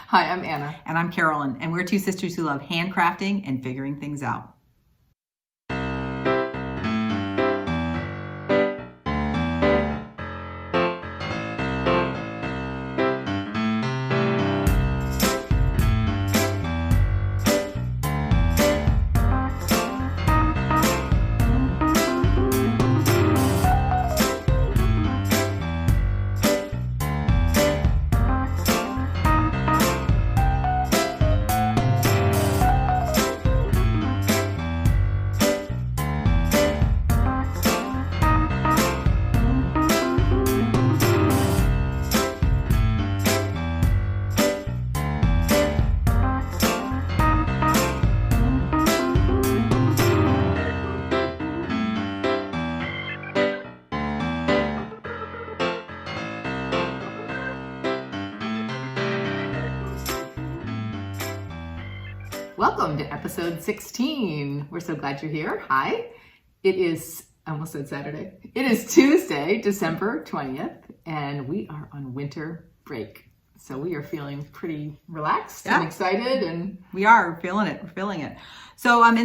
Hi, I'm Anna. And I'm Carolyn, and we're two sisters who love handcrafting and figuring things out. Welcome to episode 16. We're so glad you're here. Hi. It is, I almost said Saturday. It is Tuesday, December 20th, and we are on winter break. So we are feeling pretty relaxed and excited, and we are feeling it. We're feeling it. So in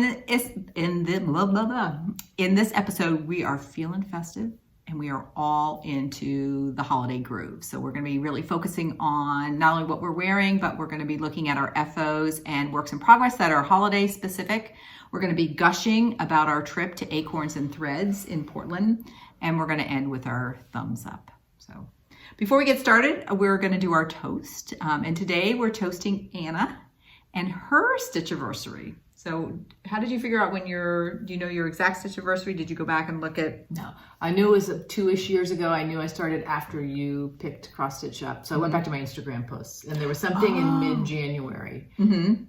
this episode, we are feeling festive. And we are all into the holiday groove. So we're going to be really focusing on not only what we're wearing, but we're going to be looking at our FOs and works in progress that are holiday specific. We're going to be gushing about our trip to Acorns Threads in Portland. And we're going to end with our thumbs up. So before we get started, we're going to do our toast. And today we're toasting Anna and her Stichiversary. So how did you figure out do you know your exact Stichiversary? Did you go back and look at? No, I knew it was 2-ish years ago. I knew I started after you picked Cross Stitch up. So I went back to my Instagram posts, and there was something in mid-January and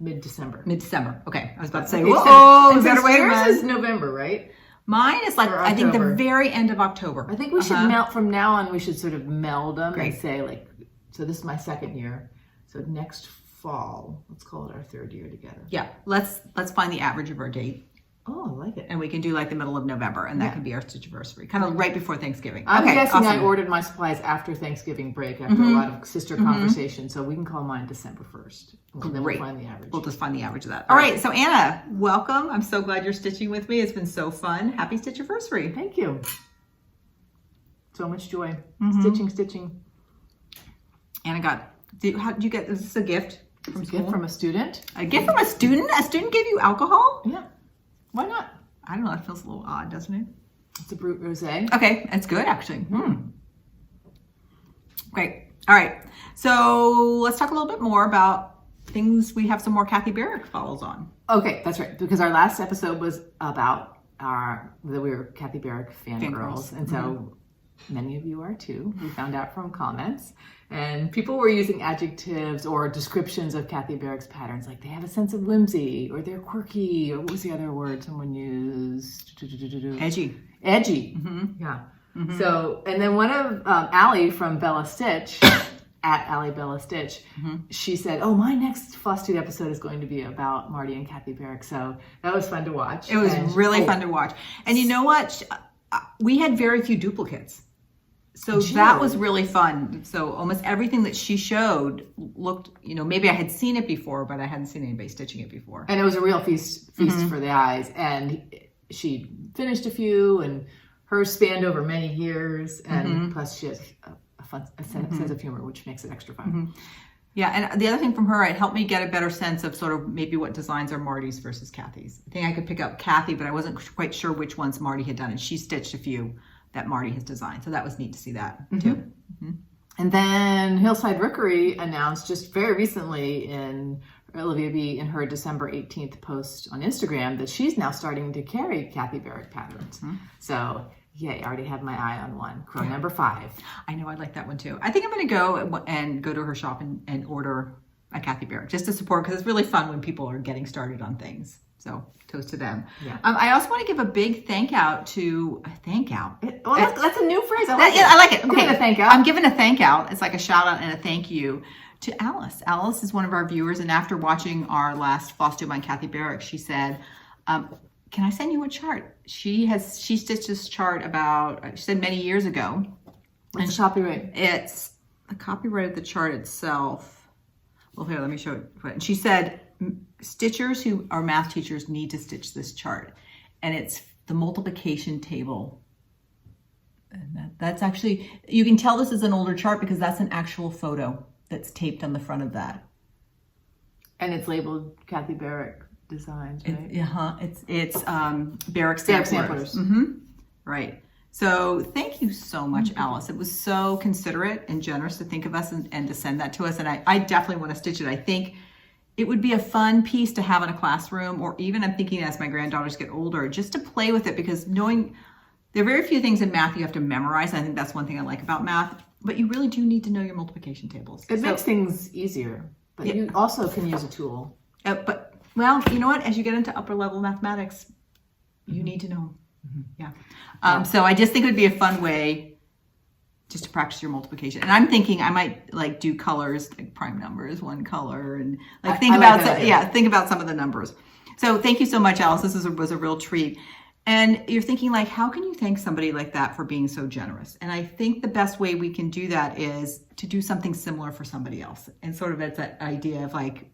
mid-December. Mid-December. Okay. I was about to say, okay, whoa, so, is that a way yours is November, right? Mine is like, I think the very end of October. I think we should melt, from now on, we should sort of meld them. Great. And say so this is my second year. So next fall, let's call it our third year together. Yeah, let's find the average of our date. Oh, I like it. And we can do like the middle of November, and that can be our Stichiversary, kind of right before Thanksgiving. I'm guessing awesome. I ordered my supplies after Thanksgiving break, after a lot of sister conversation, so we can call mine December 1st. And then we'll find the average. We'll just find the average of that. All right, so Anna, welcome. I'm so glad you're stitching with me. It's been so fun. Happy Stichiversary. Thank you. So much joy. Stitching. Anna how did you get, is this a gift? From school? Gift from a student. A gift from a student? A student gave you alcohol? Yeah. Why not? I don't know. That feels a little odd, doesn't it? It's a Brut Rosé. Okay. That's good, actually. Great. All right. So let's talk a little bit more about things we have some more Kathy Barrick follows on. Okay. That's right. Because our last episode was about that we were Kathy Barrick fangirls. And so many of you are too. We found out from comments. And people were using adjectives or descriptions of Kathy Barrick's patterns, like they have a sense of whimsy, or they're quirky, or what was the other word someone used? Edgy. Yeah. So, and then one of Allie from Bella Stitch, at Allie Bella Stitch, she said, "Oh, my next FlossTube episode is going to be about Marty and Kathy Barrick." So that was fun to watch. It was really fun to watch. And you know what? We had very few duplicates. So that was really fun. So almost everything that she showed looked, maybe I had seen it before, but I hadn't seen anybody stitching it before. And it was a real feast for the eyes. And she finished a few, and hers spanned over many years. And plus she has a sense of humor, which makes it extra fun. Yeah, and the other thing from her, it helped me get a better sense of sort of maybe what designs are Marty's versus Kathy's. I think I could pick up Kathy, but I wasn't quite sure which ones Marty had done. And she stitched a few that Marty has designed. So that was neat to see that too. And then Hillside Rookery announced just very recently in Olivia B in her December 18th post on Instagram that she's now starting to carry Kathy Barrick patterns. So I already have my eye on one. Crow number 5. I know, I like that one too. I think I'm going to go to her shop and order a Kathy Barrick just to support, because it's really fun when people are getting started on things. So toast to them. Yeah. I also want to give a big thank out to that's a new phrase. I like it. I'm giving a thank out. I'm giving a thank out. It's like a shout out and a thank you to Alice. Alice is one of our viewers, and after watching our last FlossTube on Kathy Barrick, she said, "Can I send you a chart?" She stitched this chart about, she said, many years ago. What's the copyright? It's the copyright of the chart itself. Well, here, let me show it. And she said, stitchers who are math teachers need to stitch this chart. And it's the multiplication table. And that's actually, you can tell this is an older chart because that's an actual photo that's taped on the front of that. And it's labeled Kathy Barrick Designs, right? It's Barrick Samplers. Right. So thank you so much, Alice. It was so considerate and generous to think of us and to send that to us. And I definitely want to stitch it. I think it would be a fun piece to have in a classroom, or even I'm thinking as my granddaughters get older, just to play with it, because knowing there are very few things in math you have to memorize. I think that's one thing I like about math, but you really do need to know your multiplication tables. It makes things easier, but you also can use a tool. Well, you know what? As you get into upper level mathematics, you need to know. So I just think it would be a fun way just to practice your multiplication. And I'm thinking I might like do colors, like prime numbers, one color, and like think about some of the numbers. So thank you so much, Alice. This was a real treat. And you're thinking like, how can you thank somebody like that for being so generous? And I think the best way we can do that is to do something similar for somebody else. And sort of it's that idea of like,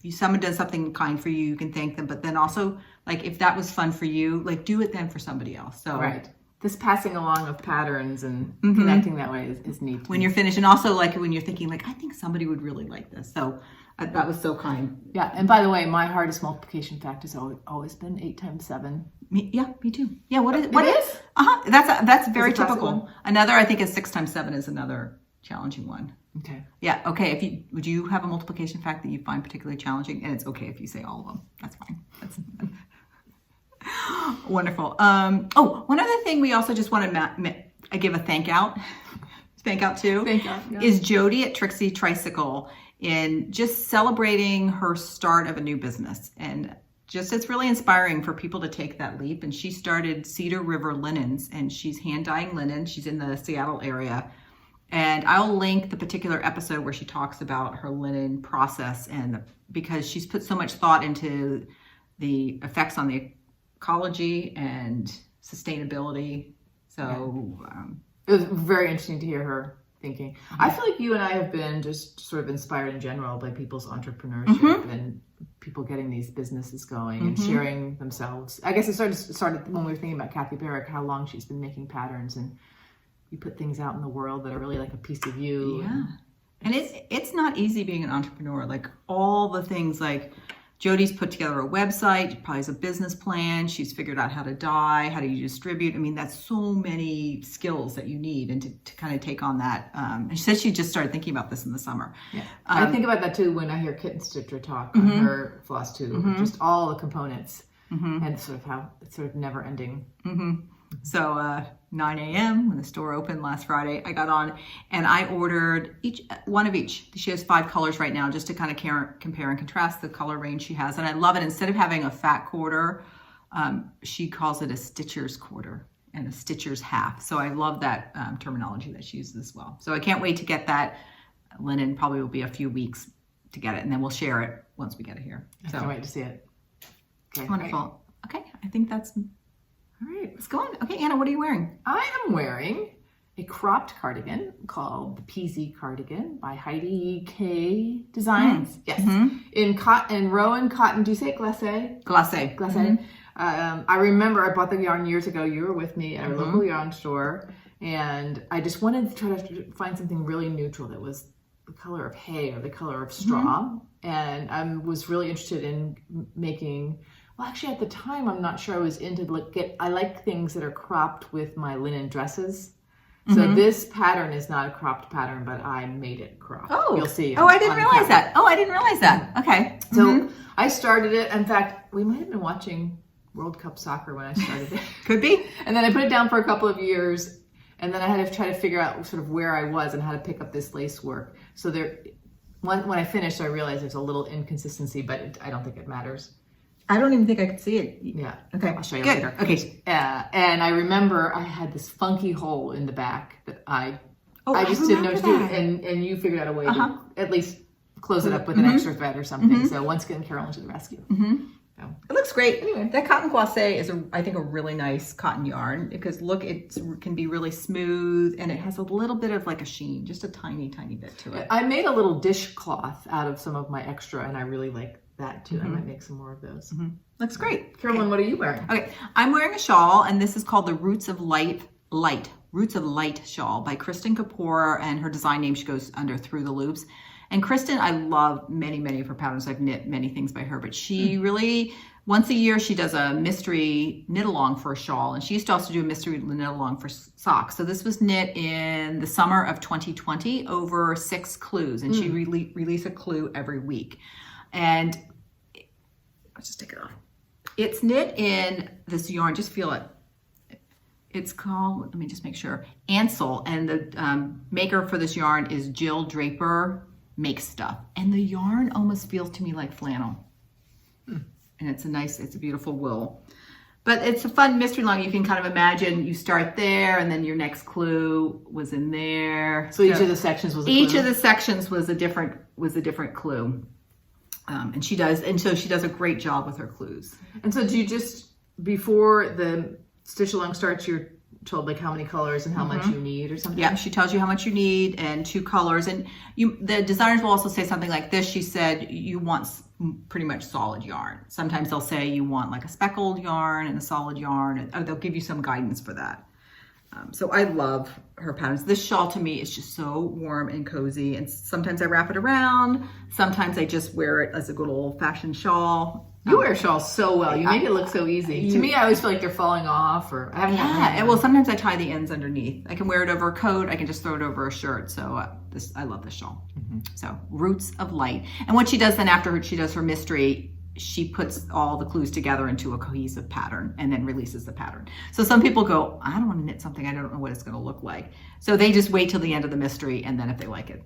if someone does something kind for you, you can thank them. But then also, like, if that was fun for you, like, do it then for somebody else. So right. This passing along of patterns and connecting that way is neat. When you're finished. And also, like, when you're thinking, like, I think somebody would really like this. So that was so kind. Yeah. And by the way, my hardest multiplication fact has always been 8 times 7. Me too. Yeah. What is? That's very typical. Another, I think, is 6 times 7 is another challenging one. Okay. Yeah. Okay. Would you have a multiplication fact that you find particularly challenging? And it's okay if you say all of them. That's fine. That's wonderful. One other thing we also just want to give a thank out to is Jodi at Trixie Tricycle in just celebrating her start of a new business. And just, it's really inspiring for people to take that leap. And she started Cedar River Linens, and she's hand dyeing linen. She's in the Seattle area. And I'll link the particular episode where she talks about her linen process, and because she's put so much thought into the effects on the ecology and sustainability. So it was very interesting to hear her thinking. I feel like you and I have been just sort of inspired in general by people's entrepreneurship and people getting these businesses going and sharing themselves. I guess it started when we were thinking about Kathy Barrick, how long she's been making patterns, and you put things out in the world that are really like a piece of you. Yeah. And it's not easy being an entrepreneur. Like all the things, like Jodi's put together a website, probably has a business plan. She's figured out how to dye, how to distribute. I mean, that's so many skills that you need, and to kind of take on that. And she said she just started thinking about this in the summer. Yeah. I think about that too when I hear Kitten Stitcher talk on her FlossTube, just all the components and sort of how it's sort of never ending. So 9 a.m. when the store opened last Friday, I got on and I ordered one of each. She has 5 colors right now, just to kind of compare and contrast the color range she has. And I love it. Instead of having a fat quarter, she calls it a stitcher's quarter and a stitcher's half. So I love that terminology that she uses as well. So I can't wait to get that linen. Probably will be a few weeks to get it, and then we'll share it once we get it here. I can't wait to see it. Okay, wonderful. Great. Okay, I think that's... All right, let's go on. Okay, Anna, what are you wearing? I am wearing a cropped cardigan called the PZ cardigan by Heidi K Designs. Yes, in Rowan cotton. Do you say it glacé? Glacé. I remember I bought the yarn years ago. You were with me at our local yarn store, and I just wanted to try to find something really neutral that was the color of hay or the color of straw, and I was really interested in making. Well, actually, at the time, I'm not sure I was into I like things that are cropped with my linen dresses. So this pattern is not a cropped pattern, but I made it cropped. Oh, you'll see. I didn't realize that. Okay. So I started it. In fact, we might have been watching World Cup soccer when I started it. Could be. And then I put it down for a couple of years, and then I had to try to figure out sort of where I was and how to pick up this lace work. So when I finished, I realized there's a little inconsistency, but I don't think it matters. I don't even think I could see it. Yeah. Okay. I'll show you later. Okay. And I remember I had this funky hole in the back that I just didn't know what to do. And you figured out a way to at least close it up with an extra thread or something. So once again, Carolyn to the rescue. So. It looks great. Anyway. That cotton glacé is, I think, a really nice cotton yarn because look, it can be really smooth and it has a little bit of like a sheen, just a tiny, tiny bit to it. I made a little dishcloth out of some of my extra, and I really like that too. I might make some more of those. Looks great. Carolyn, what are you wearing? Okay, I'm wearing a shawl, and this is called the Roots of Light shawl by Kristen Kapoor, and her design name, she goes under Through the Loops. And Kristen, I love many of her patterns. I've knit many things by her, but she really, once a year, she does a mystery knit along for a shawl, and she used to also do a mystery knit along for socks. So this was knit in the summer of 2020 over 6 clues, and she released a clue every week. And let's just take it off. It's knit in this yarn, just feel it. It's called, let me just make sure, Ansel, and the maker for this yarn is Jill Draper Makes Stuff. And the yarn almost feels to me like flannel. And it's a beautiful wool. But it's a fun mystery line. You can kind of imagine you start there and then your next clue was in there. So each of the sections was a clue? Each of the sections was a different clue. And she does a great job with her clues. And so do you just, before the stitch along starts, you're told like how many colors and how much you need or something? Yeah, she tells you how much you need and 2 colors. And the designers will also say something like this. She said you want pretty much solid yarn. Sometimes they'll say you want like a speckled yarn and a solid yarn, or they'll give you some guidance for that. So I love her patterns. This shawl to me is just so warm and cozy. And sometimes I wrap it around. Sometimes I just wear it as a good old fashioned shawl. You wear shawls so well. You make it look so easy. To me, I always feel like they're falling off, or I haven't. Yeah, well, sometimes I tie the ends underneath. I can wear it over a coat. I can just throw it over a shirt. So I love this shawl. So Roots of Light. And what she does then after she does her mystery, she puts all the clues together into a cohesive pattern and then releases the pattern. So some people go, I don't want to knit something, I don't know what it's going to look like. So they just wait till the end of the mystery, and then if they like it.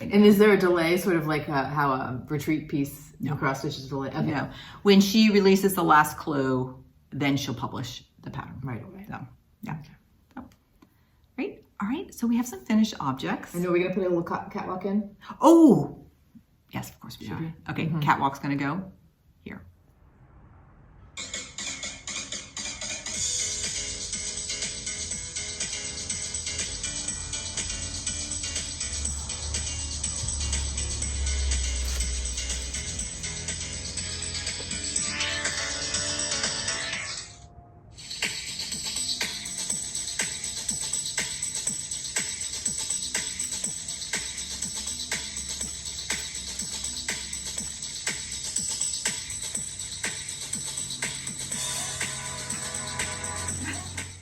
And is there a delay, sort of like how a retreat piece cross stitches delay? Okay. No. When she releases the last clue, then she'll publish the pattern. Right away. So, yeah. So, great. All right. So we have some finished objects. And are we going to put a little catwalk in? Oh, yes, of course we are. Okay, catwalk's going to go here.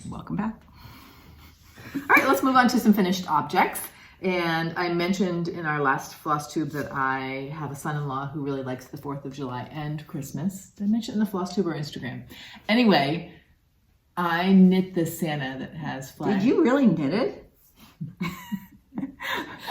Welcome back. All right, let's move on to some finished objects. And I mentioned in our last FlossTube that I have a son-in-law who really likes the 4th of July and Christmas. Did I mention it in the FlossTube or Instagram? Anyway, I knit this Santa that has flags. Did you really knit it?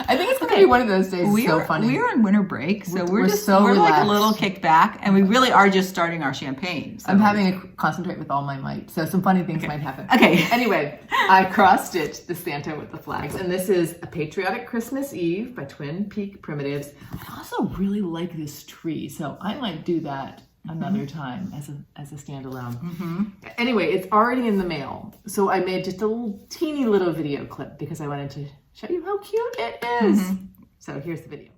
I think it's going to be one of those days. So funny. We're on winter break, so we're relaxed. like a little kicked back, and we really are just starting our champagne. So. I'm having to concentrate with all my might, so some funny things might happen. Okay. Anyway, I cross-stitched the Santa with the flags, and this is A Patriotic Christmas Eve by Twin Peak Primitives. I also really like this tree, so I might do that another time as a standalone. Anyway, it's already in the mail, so I made just a teeny little video clip because I wanted to show you how cute it is. So here's the video.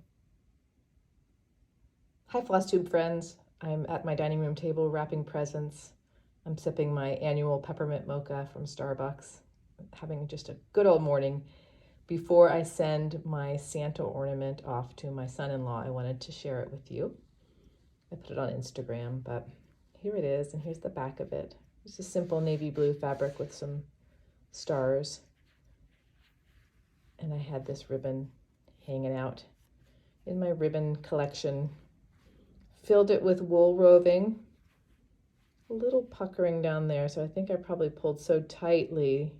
Hi FlossTube friends. I'm at my dining room table wrapping presents. I'm sipping my annual peppermint mocha from Starbucks, having just a good old morning. Before I send my Santa ornament off to my son-in-law, I wanted to share it with you. I put it on Instagram, but here it is, and here's the back of it. It's a simple navy blue fabric with some stars. And I had this ribbon hanging out in my ribbon collection. Filled it with wool roving. A little puckering down there, so I think I probably pulled so tightly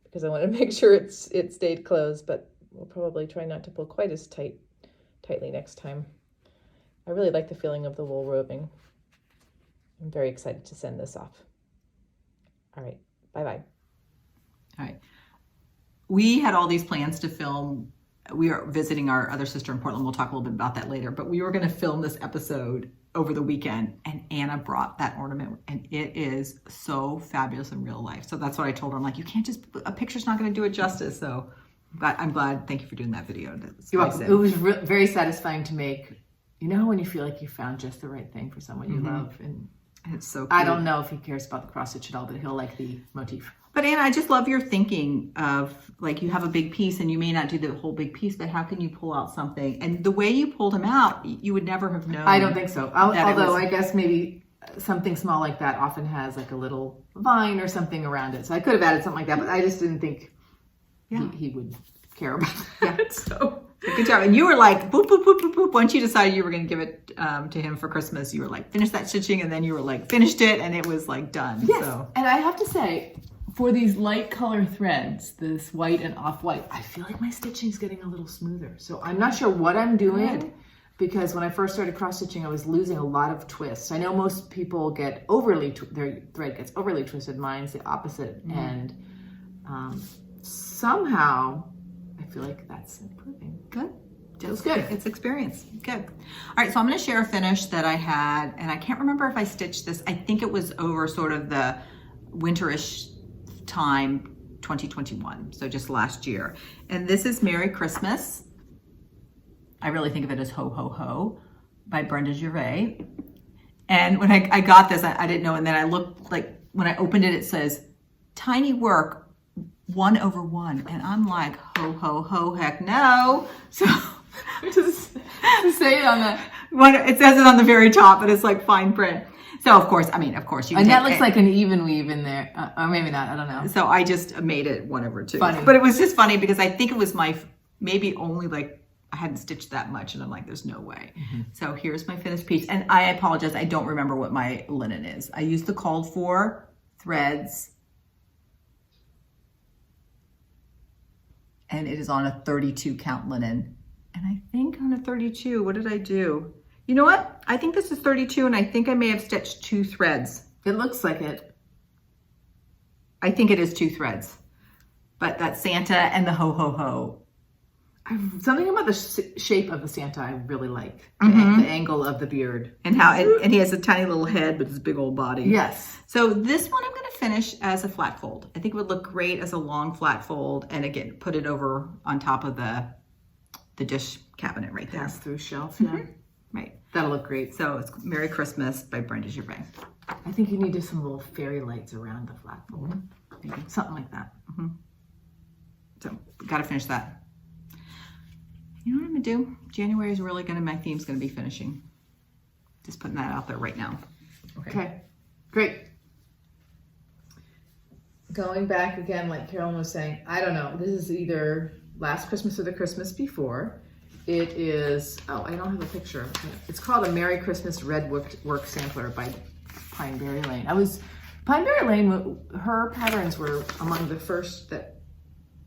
because I wanted to make sure it stayed closed, but we'll probably try not to pull quite as tightly next time. I really like the feeling of the wool roving. I'm very excited to send this off. All right, bye-bye. All right. We had all these plans to film we are visiting our other sister in Portland. We'll talk a little bit about that later. But we were going to film this episode over the weekend, and Anna brought that ornament, and it is so fabulous in real life. So that's what I told her. I'm like, you can't just, a picture's not going to do it justice. So I'm glad. Thank you for doing that video. It was very satisfying to make. You know when you feel like you found just the right thing for someone you love, and it's so cute. I don't know if he cares about the cross stitch at all, but he'll like the motif. But Anna, I just love your thinking of, like, you have a big piece and you may not do the whole big piece, but how can you pull out something? And the way you pulled them out, you would never have known. I don't think so. Although I guess maybe something small like that often has like a little vine or something around it. So I could have added something like that, but I just didn't think he would care about that. Yeah. So good job. And you were like, boop, boop, boop, boop, boop. Once you decided you were going to give it to him for Christmas, you were like, finish that stitching. And then you were like, finished it. And it was like done. Yes. So. And I have to say, for these light color threads, this white and off-white, I feel like my stitching is getting a little smoother. So I'm not sure what I'm doing because when I first started cross-stitching, I was losing a lot of twists. I know most people get their thread gets overly twisted. Mine's the opposite. And somehow I feel like that's improving. Good. Feels good. It's experience. Good. All right, so I'm going to share a finish that I had, and I can't remember if I stitched this. I think it was over sort of the winterish time, 2021, so just last year. And this is Merry Christmas. I really think of it as Ho Ho Ho by Brenda Gervais. And when I got this, I didn't know, and then I looked, like, when I opened it, it says, tiny work, 1/1. And I'm like, ho, ho, ho, heck no. So just say it on it says it on the very top, but it's like fine print. So of course, you. And that looks like an even weave in there, or maybe not. I don't know. So I just made it 1/2. Funny. But it was just funny because I think it was maybe only like I hadn't stitched that much, and I'm like, there's no way. So here's my finished piece, and I apologize, I don't remember what my linen is. I used the called for threads, and it is on a 32 count linen. And I think on a 32, what did I do? You know what? I think this is 32, and I think I may have stitched 2 threads. It looks like it. I think it is 2 threads. But that Santa and the ho ho ho. Something about the shape of the Santa I really like. The angle of the beard. And and he has a tiny little head with his big old body. Yes. So this one I'm going to finish as a flat fold. I think it would look great as a long flat fold, and again, put it over on top of the dish cabinet right there. Pass-through shelf, yeah. Right. That'll look great. So it's Merry Christmas by Brenda Gervais. I think you need just some little fairy lights around the flat fold. Maybe something like that. So got to finish that. You know what I'm going to do? January is really my theme's going to be finishing. Just putting that out there right now. Okay. Great. Going back again, like Carolyn was saying, I don't know. This is either last Christmas or the Christmas before. It is, I don't have a picture. It's called a Merry Christmas Red Work Sampler by Pineberry Lane. Pineberry Lane, her patterns were among the first that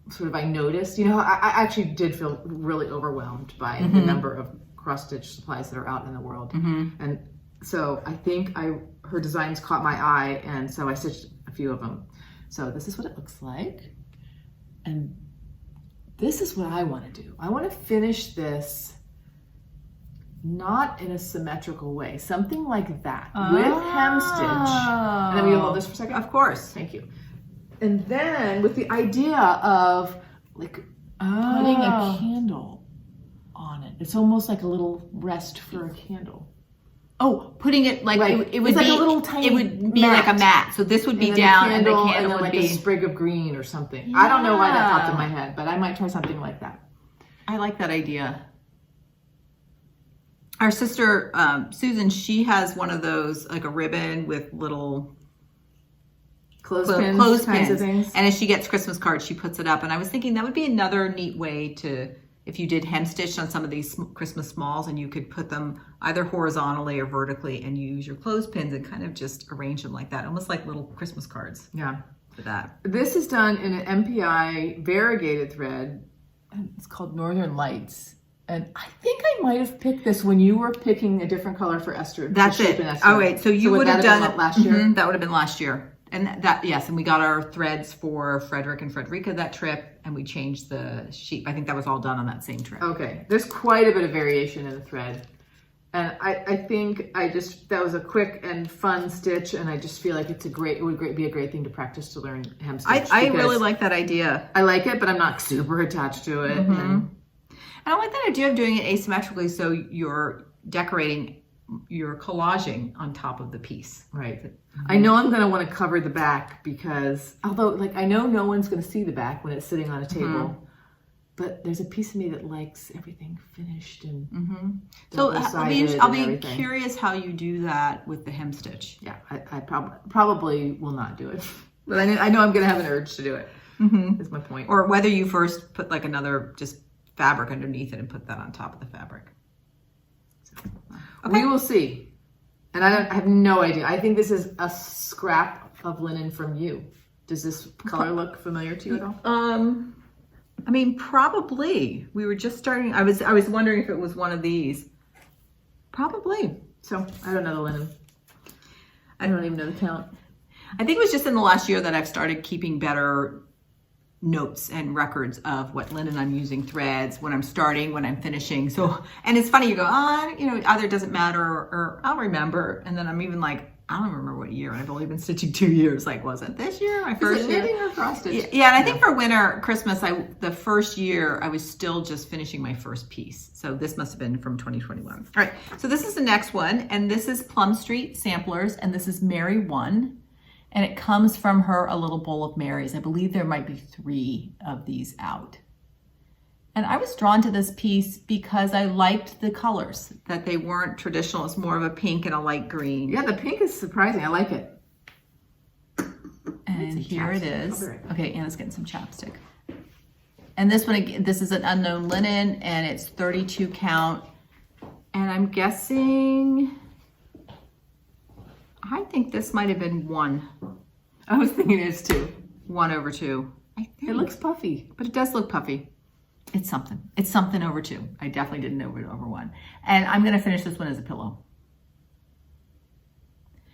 sort of I noticed. You know, I actually did feel really overwhelmed by the number of cross-stitch supplies that are out in the world. And so I think her designs caught my eye, and so I stitched a few of them. So this is what it looks like. And this is what I want to do. I want to finish this not in a symmetrical way, something like that, with hem stitch. And then will you hold this for a second? Of course. Thank you. And then with the idea of like putting a candle on it. It's almost like a little rest for a candle. Oh, putting it like it would it's be like a little tiny. It would be like a mat. So this would be down, and the candle would like be a sprig of green or something. Yeah. I don't know why that popped in my head, but I might try something like that. I like that idea. Our sister Susan, she has one of those, like a ribbon with little clothespins kinds of things. And as she gets Christmas cards, she puts it up. And I was thinking that would be another neat way to, if you did hem stitch on some of these Christmas smalls, and you could put them either horizontally or vertically, and you use your clothespins and kind of just arrange them like that, almost like little Christmas cards. Yeah. For that. This is done in an MPI variegated thread. It's called Northern Lights. And I think I might have picked this when you were picking a different color for Esther. That's it. Oh, wait. So you would have done it last year? That would have been last year. And that, yes. And we got our threads for Frederick and Frederica that trip. and we changed the sheep. I think that was all done on that same trip. Okay, there's quite a bit of variation in the thread. And I think that was a quick and fun stitch, and I just feel like it would be a great thing to practice to learn hem stitch. I really like that idea. I like it, but I'm not super attached to it. And I like that idea of doing it asymmetrically, so you're decorating, you're collaging on top of the piece. Right. I know I'm going to want to cover the back because, although like I know no one's going to see the back when it's sitting on a table. But there's a piece of me that likes everything finished and so I'll be curious how you do that with the hem stitch. Yeah, I probably will not do it, but I know I'm going to have an urge to do it. Is my point. Or whether you first put like another just fabric underneath it and put that on top of the fabric. So, we will see. And I have no idea. I think this is a scrap of linen from you. Does this color look familiar to you at all? I mean, probably. We were just starting. I was wondering if it was one of these. Probably. So I don't know the linen. I don't even know the count. I think it was just in the last year that I've started keeping better notes and records of what linen I'm using, threads, when I'm starting, when I'm finishing. So, and it's funny, you go, either it doesn't matter or I'll remember. And then I'm even like, I don't remember what year. I've only been stitching 2 years. Like, was it this year? My first year? Knitting or cross stitch? Yeah, and I think for winter, Christmas, the first year, I was still just finishing my first piece. So this must have been from 2021. All right, so this is the next one, and this is Plum Street Samplers, and this is Mary 1, and it comes from her A Little Bowl of Marys. I believe there might be 3 of these out. And I was drawn to this piece because I liked the colors, that they weren't traditional. It's more of a pink and a light green. Yeah, the pink is surprising. I like it. And here it is. Okay, Anna's getting some chapstick. And this one, again, this is an unknown linen, and it's 32 count. And I'm guessing, I think this might have been 1. I was thinking it's 2. 1/2. It looks puffy. But it does look puffy. It's something. It's something over 2. I definitely didn't know it over 1. And I'm going to finish this one as a pillow.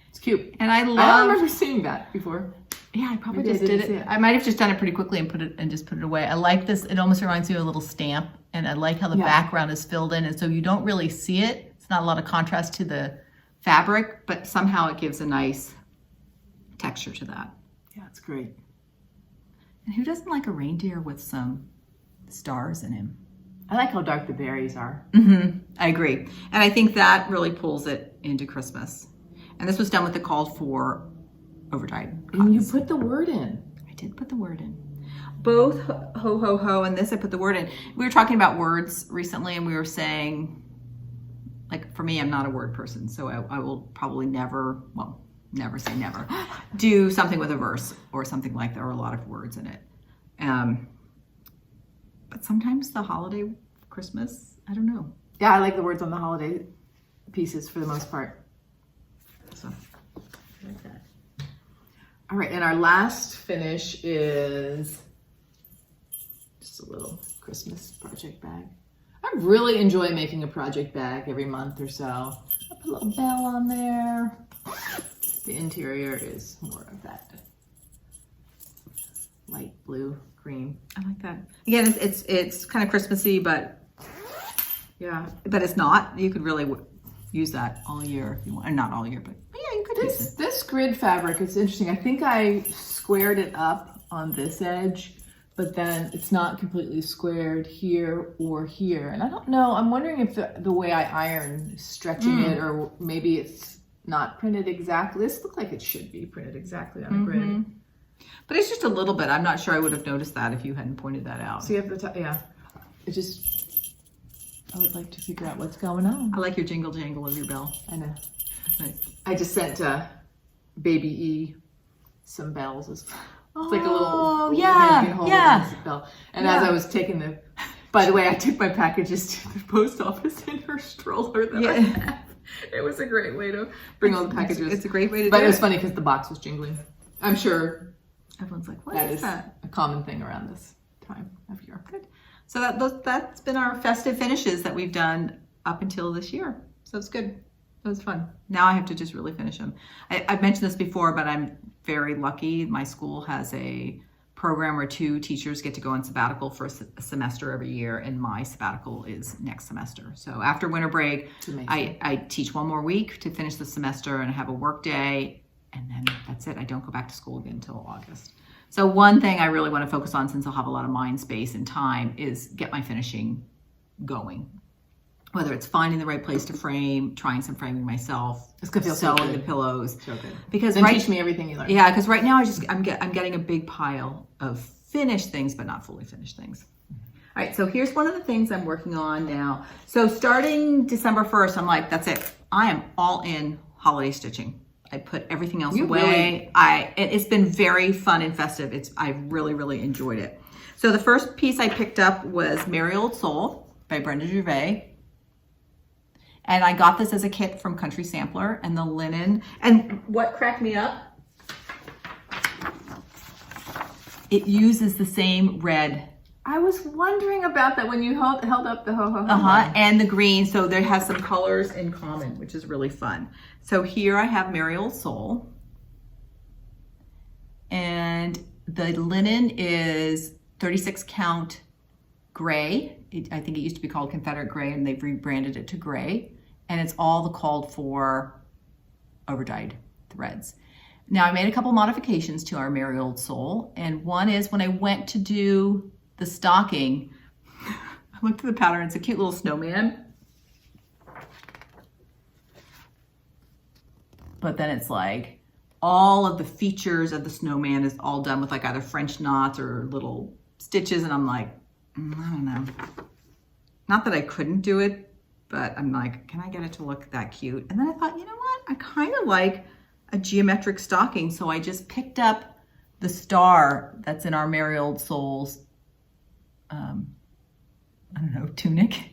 It's cute. And I don't remember seeing that before. Yeah, I probably just did it. I might have just done it pretty quickly and just put it away. I like this. It almost reminds me of a little stamp. And I like how the background is filled in. And so you don't really see it. It's not a lot of contrast to the fabric, but somehow it gives a nice texture to that. Yeah, it's great. And who doesn't like a reindeer with some stars in him? I like how dark the berries are. I agree. And I think that really pulls it into Christmas. And this was done with the called for overdyed cottons. And you put the word in. I did put the word in. Both ho ho ho and this I put the word in. We were talking about words recently, and we were saying, like, for me, I'm not a word person, so I will probably never say never, do something with a verse or something like that, or a lot of words in it. But sometimes the holiday, Christmas, I don't know. Yeah, I like the words on the holiday pieces for the most part. So, I like that. All right, and our last finish is just a little Christmas project bag. I really enjoy making a project bag every month or so. I put a little bell on there. The interior is more of that light blue green. I like that. Again, it's kind of Christmassy, but yeah, but it's not. You could really use that all year if you want. Not all year, but yeah, you could use it. This grid fabric is interesting. I think I squared it up on this edge, but then it's not completely squared here or here. And I don't know. I'm wondering if the way I iron is stretching it, or maybe it's not printed exactly. This looks like it should be printed exactly on a grid. But it's just a little bit. I'm not sure I would have noticed that if you hadn't pointed that out. So you have the top, yeah. I would like to figure out what's going on. I like your jingle jangle of your bell. I know. Nice. I just sent Baby E some bells. It's like a little bell. And as I was taking by the way, I took my packages to the post office in her stroller that I have. It was a great way to bring all the packages. It's a great way to do it. But it was funny because the box was jingling. I'm sure everyone's like, what is that? A common thing around this time of year. Good. So that's been our festive finishes that we've done up until this year. So it's good. It was fun. Now I have to just really finish them. I've mentioned this before, but I'm very lucky. My school has a program where 2 teachers get to go on sabbatical for a semester every year, and my sabbatical is next semester. So after winter break, I teach 1 more week to finish the semester and have a work day, and then that's it. I don't go back to school again until August. So one thing I really want to focus on, since I'll have a lot of mind space and time, is get my finishing going. Whether it's finding the right place to frame, trying some framing myself, sewing the pillows. So good. Because then teach me everything you learned. Yeah, because right now I'm getting a big pile of finished things, but not fully finished things. All right, so here's one of the things I'm working on now. So starting December 1st, I'm like, that's it. I am all in holiday stitching. I put everything else away. It's been very fun and festive. I really, really enjoyed it. So the first piece I picked up was Merry Old Soul by Brenda Gervais. And I got this as a kit from Country Sampler, and the linen. And what cracked me up, it uses the same red. I was wondering about that when you held up the ho-ho-ho. And the green, so there has some colors in common, which is really fun. So here I have Merry Old Soul. And the linen is 36 count gray. I think it used to be called Confederate Gray, and they've rebranded it to gray. And it's all the called for overdyed threads. Now I made a couple modifications to our Merry Old Soul. And one is when I went to do the stocking, I looked at the pattern. It's a cute little snowman. But then it's like all of the features of the snowman is all done with like either French knots or little stitches. And I'm like, I don't know. Not that I couldn't do it, but I'm like, can I get it to look that cute? And then I thought, you know what? I kind of like a geometric stocking. So I just picked up the star that's in our Merry Old Soul's, I don't know, tunic,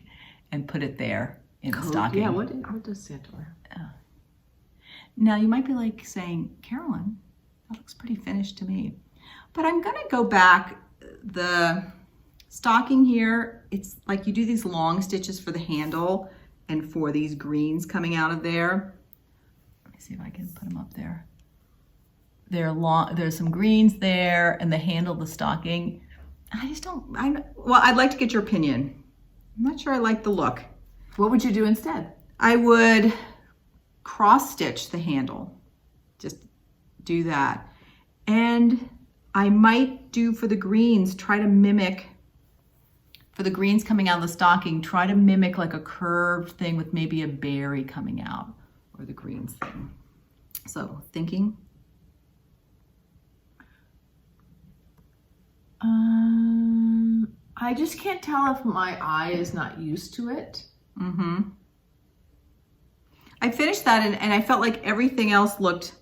and put it there in the stocking. Yeah, what does Santa wear? Now you might be like saying, Carolyn, that looks pretty finished to me. But I'm gonna go back. The stocking here, it's like you do these long stitches for the handle and for these greens coming out of there. Let me see if I can put them up there. They're long, there's some greens there, and the handle of the stocking. Well, I'd like to get your opinion. I'm not sure I like the look. What would you do instead? I would cross stitch the handle. Just do that. And I might do for the greens, try to mimic, for the greens coming out of the stocking, try to mimic like a curved thing with maybe a berry coming out, or the greens thing. So thinking. I just can't tell if my eye is not used to it. I finished that and I felt like everything else looked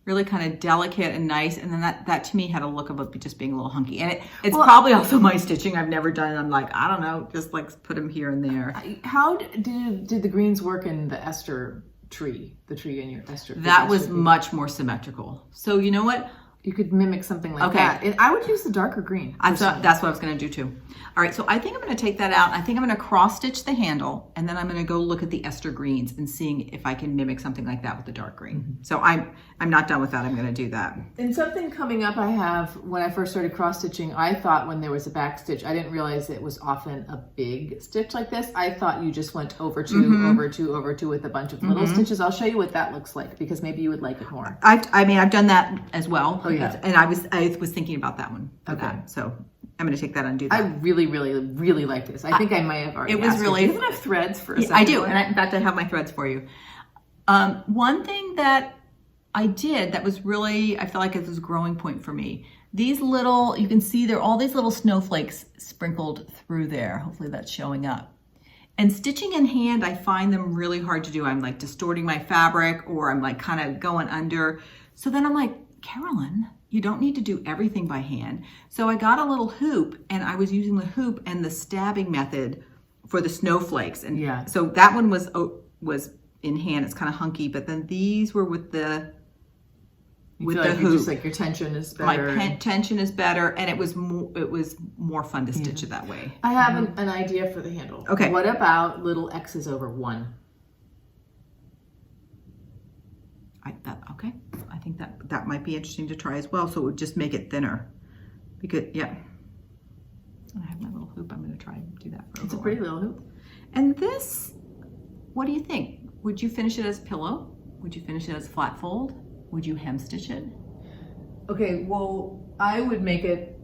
really kind of delicate and nice, and then that to me had a look of it just being a little hunky. And it's probably also my stitching I've never done. I'm like, I don't know, just like put them here and there. How did the greens work in the Esther tree? The tree in your Esther? That was much more symmetrical. So you know what? You could mimic something like that. And I would use the darker green. That's what I was going to do too. All right, so I think I'm going to take that out. I think I'm going to cross stitch the handle, and then I'm going to go look at the Esther greens and seeing if I can mimic something like that with the dark green. So I'm not done with that. I'm going to do that. And something coming up I have, when I first started cross stitching, I thought when there was a back stitch, I didn't realize it was often a big stitch like this. I thought you just went over two, over two, over two with a bunch of little stitches. I'll show you what that looks like, because maybe you would like it more. I mean, I've done that as well. Oh yeah. And I was thinking about that one. So I'm going to take that and do that. I really, really, really like this. I think I might have already. It was really. Do you have threads for a second? I do, and in fact, I have my threads for you. One thing that I did that was really, I felt like it was a growing point for me. These little, you can see there are all these little snowflakes sprinkled through there. Hopefully that's showing up. And stitching in hand, I find them really hard to do. I'm like distorting my fabric, or I'm like kind of going under. So then I'm like, Carolyn, you don't need to do everything by hand. So I got a little hoop, and I was using the hoop and the stabbing method for the snowflakes. And so that one was in hand. It's kind of hunky, but then these were with the hoop. Just like your tension is better. My tension is better, and it was more fun to stitch it that way. I have an idea for the handle. Okay. What about little X's over one? Okay. I think that might be interesting to try as well. So it would just make it thinner. Because, yeah. I have my little hoop. I'm going to try and do that for It's a pretty little hoop. And this, what do you think? Would you finish it as a pillow? Would you finish it as a flat fold? Would you hem stitch it? Okay, well, I would make it,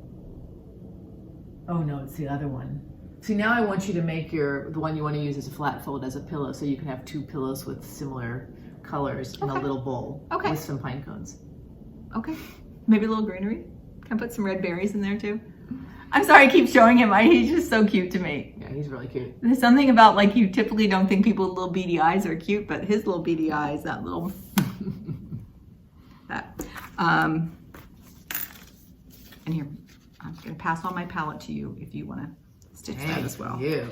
oh no, it's the other one. See, now I want you to make the one you want to use as a flat fold as a pillow, so you can have 2 pillows with similar colors in a little bowl with some pine cones. Okay, maybe a little greenery. Can I put some red berries in there too? I'm sorry, I keep showing him. He's just so cute to me. Yeah, he's really cute. There's something about, like, you typically don't think people with little beady eyes are cute, but his little beady eyes, that little, that. And here, I'm going to pass on my palette to you if you want to stitch that as well. You.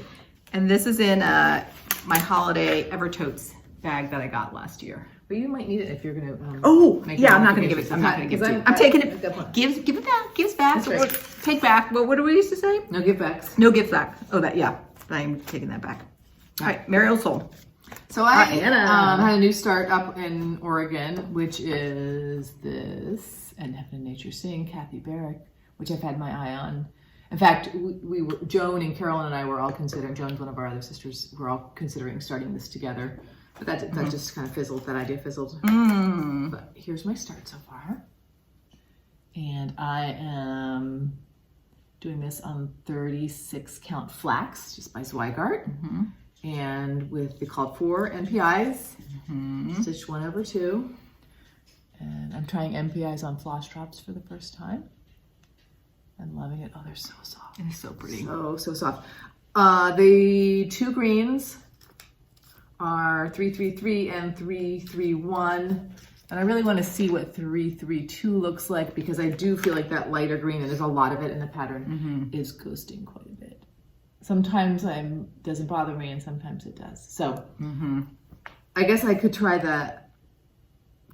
And this is in my holiday Evertotes bag that I got last year. But you might need it if you're going to I'm not going to give it. I'm not going to give it to you. I'm taking it. Give it back. Gives back. That's right. Take back. What do we used to say? No give backs. No give back. Oh, that, yeah. I'm taking that back. All right, Mariel Soul. So I had a new start up in Oregon, which is this, and Heaven and Nature Sing, Kathy Barrick, which I've had my eye on. In fact, we were, Joan and Carolyn and I were all considering, Joan's one of our other sisters, we're all considering starting this together. But that just kind of fizzled, that idea fizzled. But here's my start so far. And I am doing this on 36 count flax, just by Zweigart. And with the called for NPIs, stitch 1 over 2. And I'm trying NPIs on floss drops for the first time. I'm loving it. Oh, they're so soft. It's so pretty. So soft. The 2 greens are 333 and 331. And I really want to see what 332 looks like, because I do feel like that lighter green, and there's a lot of it in the pattern, is ghosting quite a bit. Sometimes it doesn't bother me, and sometimes it does. So I guess I could try the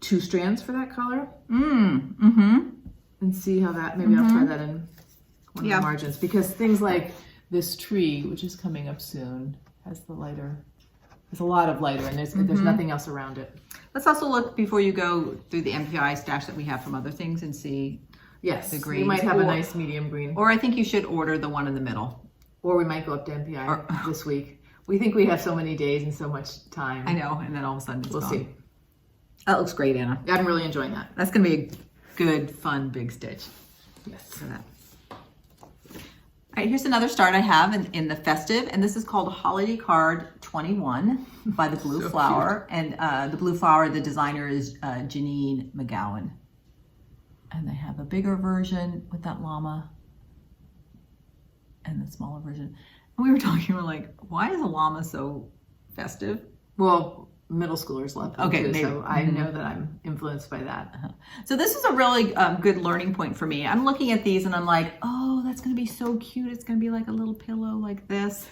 2 strands for that color. And see how that, maybe I'll try that in one of the margins, because things like this tree, which is coming up soon, has the lighter, there's a lot of lighter, and there's nothing else around it. Let's also look before you go through the MPI stash that we have from other things and see the greens. We might have a nice medium green. Or I think you should order the one in the middle. Or we might go up to MPI this week. We think we have so many days and so much time. I know, and then all of a sudden it's we'll gone. see. That looks great, Anna. I'm really enjoying that. That's going to be a good, fun, big stitch. Yes. For that. All right, here's another start I have in the festive, and this is called Holiday Card 21 by the Blue Flower. Cute. And the Blue Flower, the designer is Janine McGowan. And they have a bigger version with that llama and the smaller version. And we were talking, we're like, why is a llama so festive? Well, middle schoolers love them too, maybe. so I know that I'm influenced by that. So this is a really good learning point for me. I'm looking at these and I'm like, oh, that's going to be so cute. It's going to be like a little pillow like this.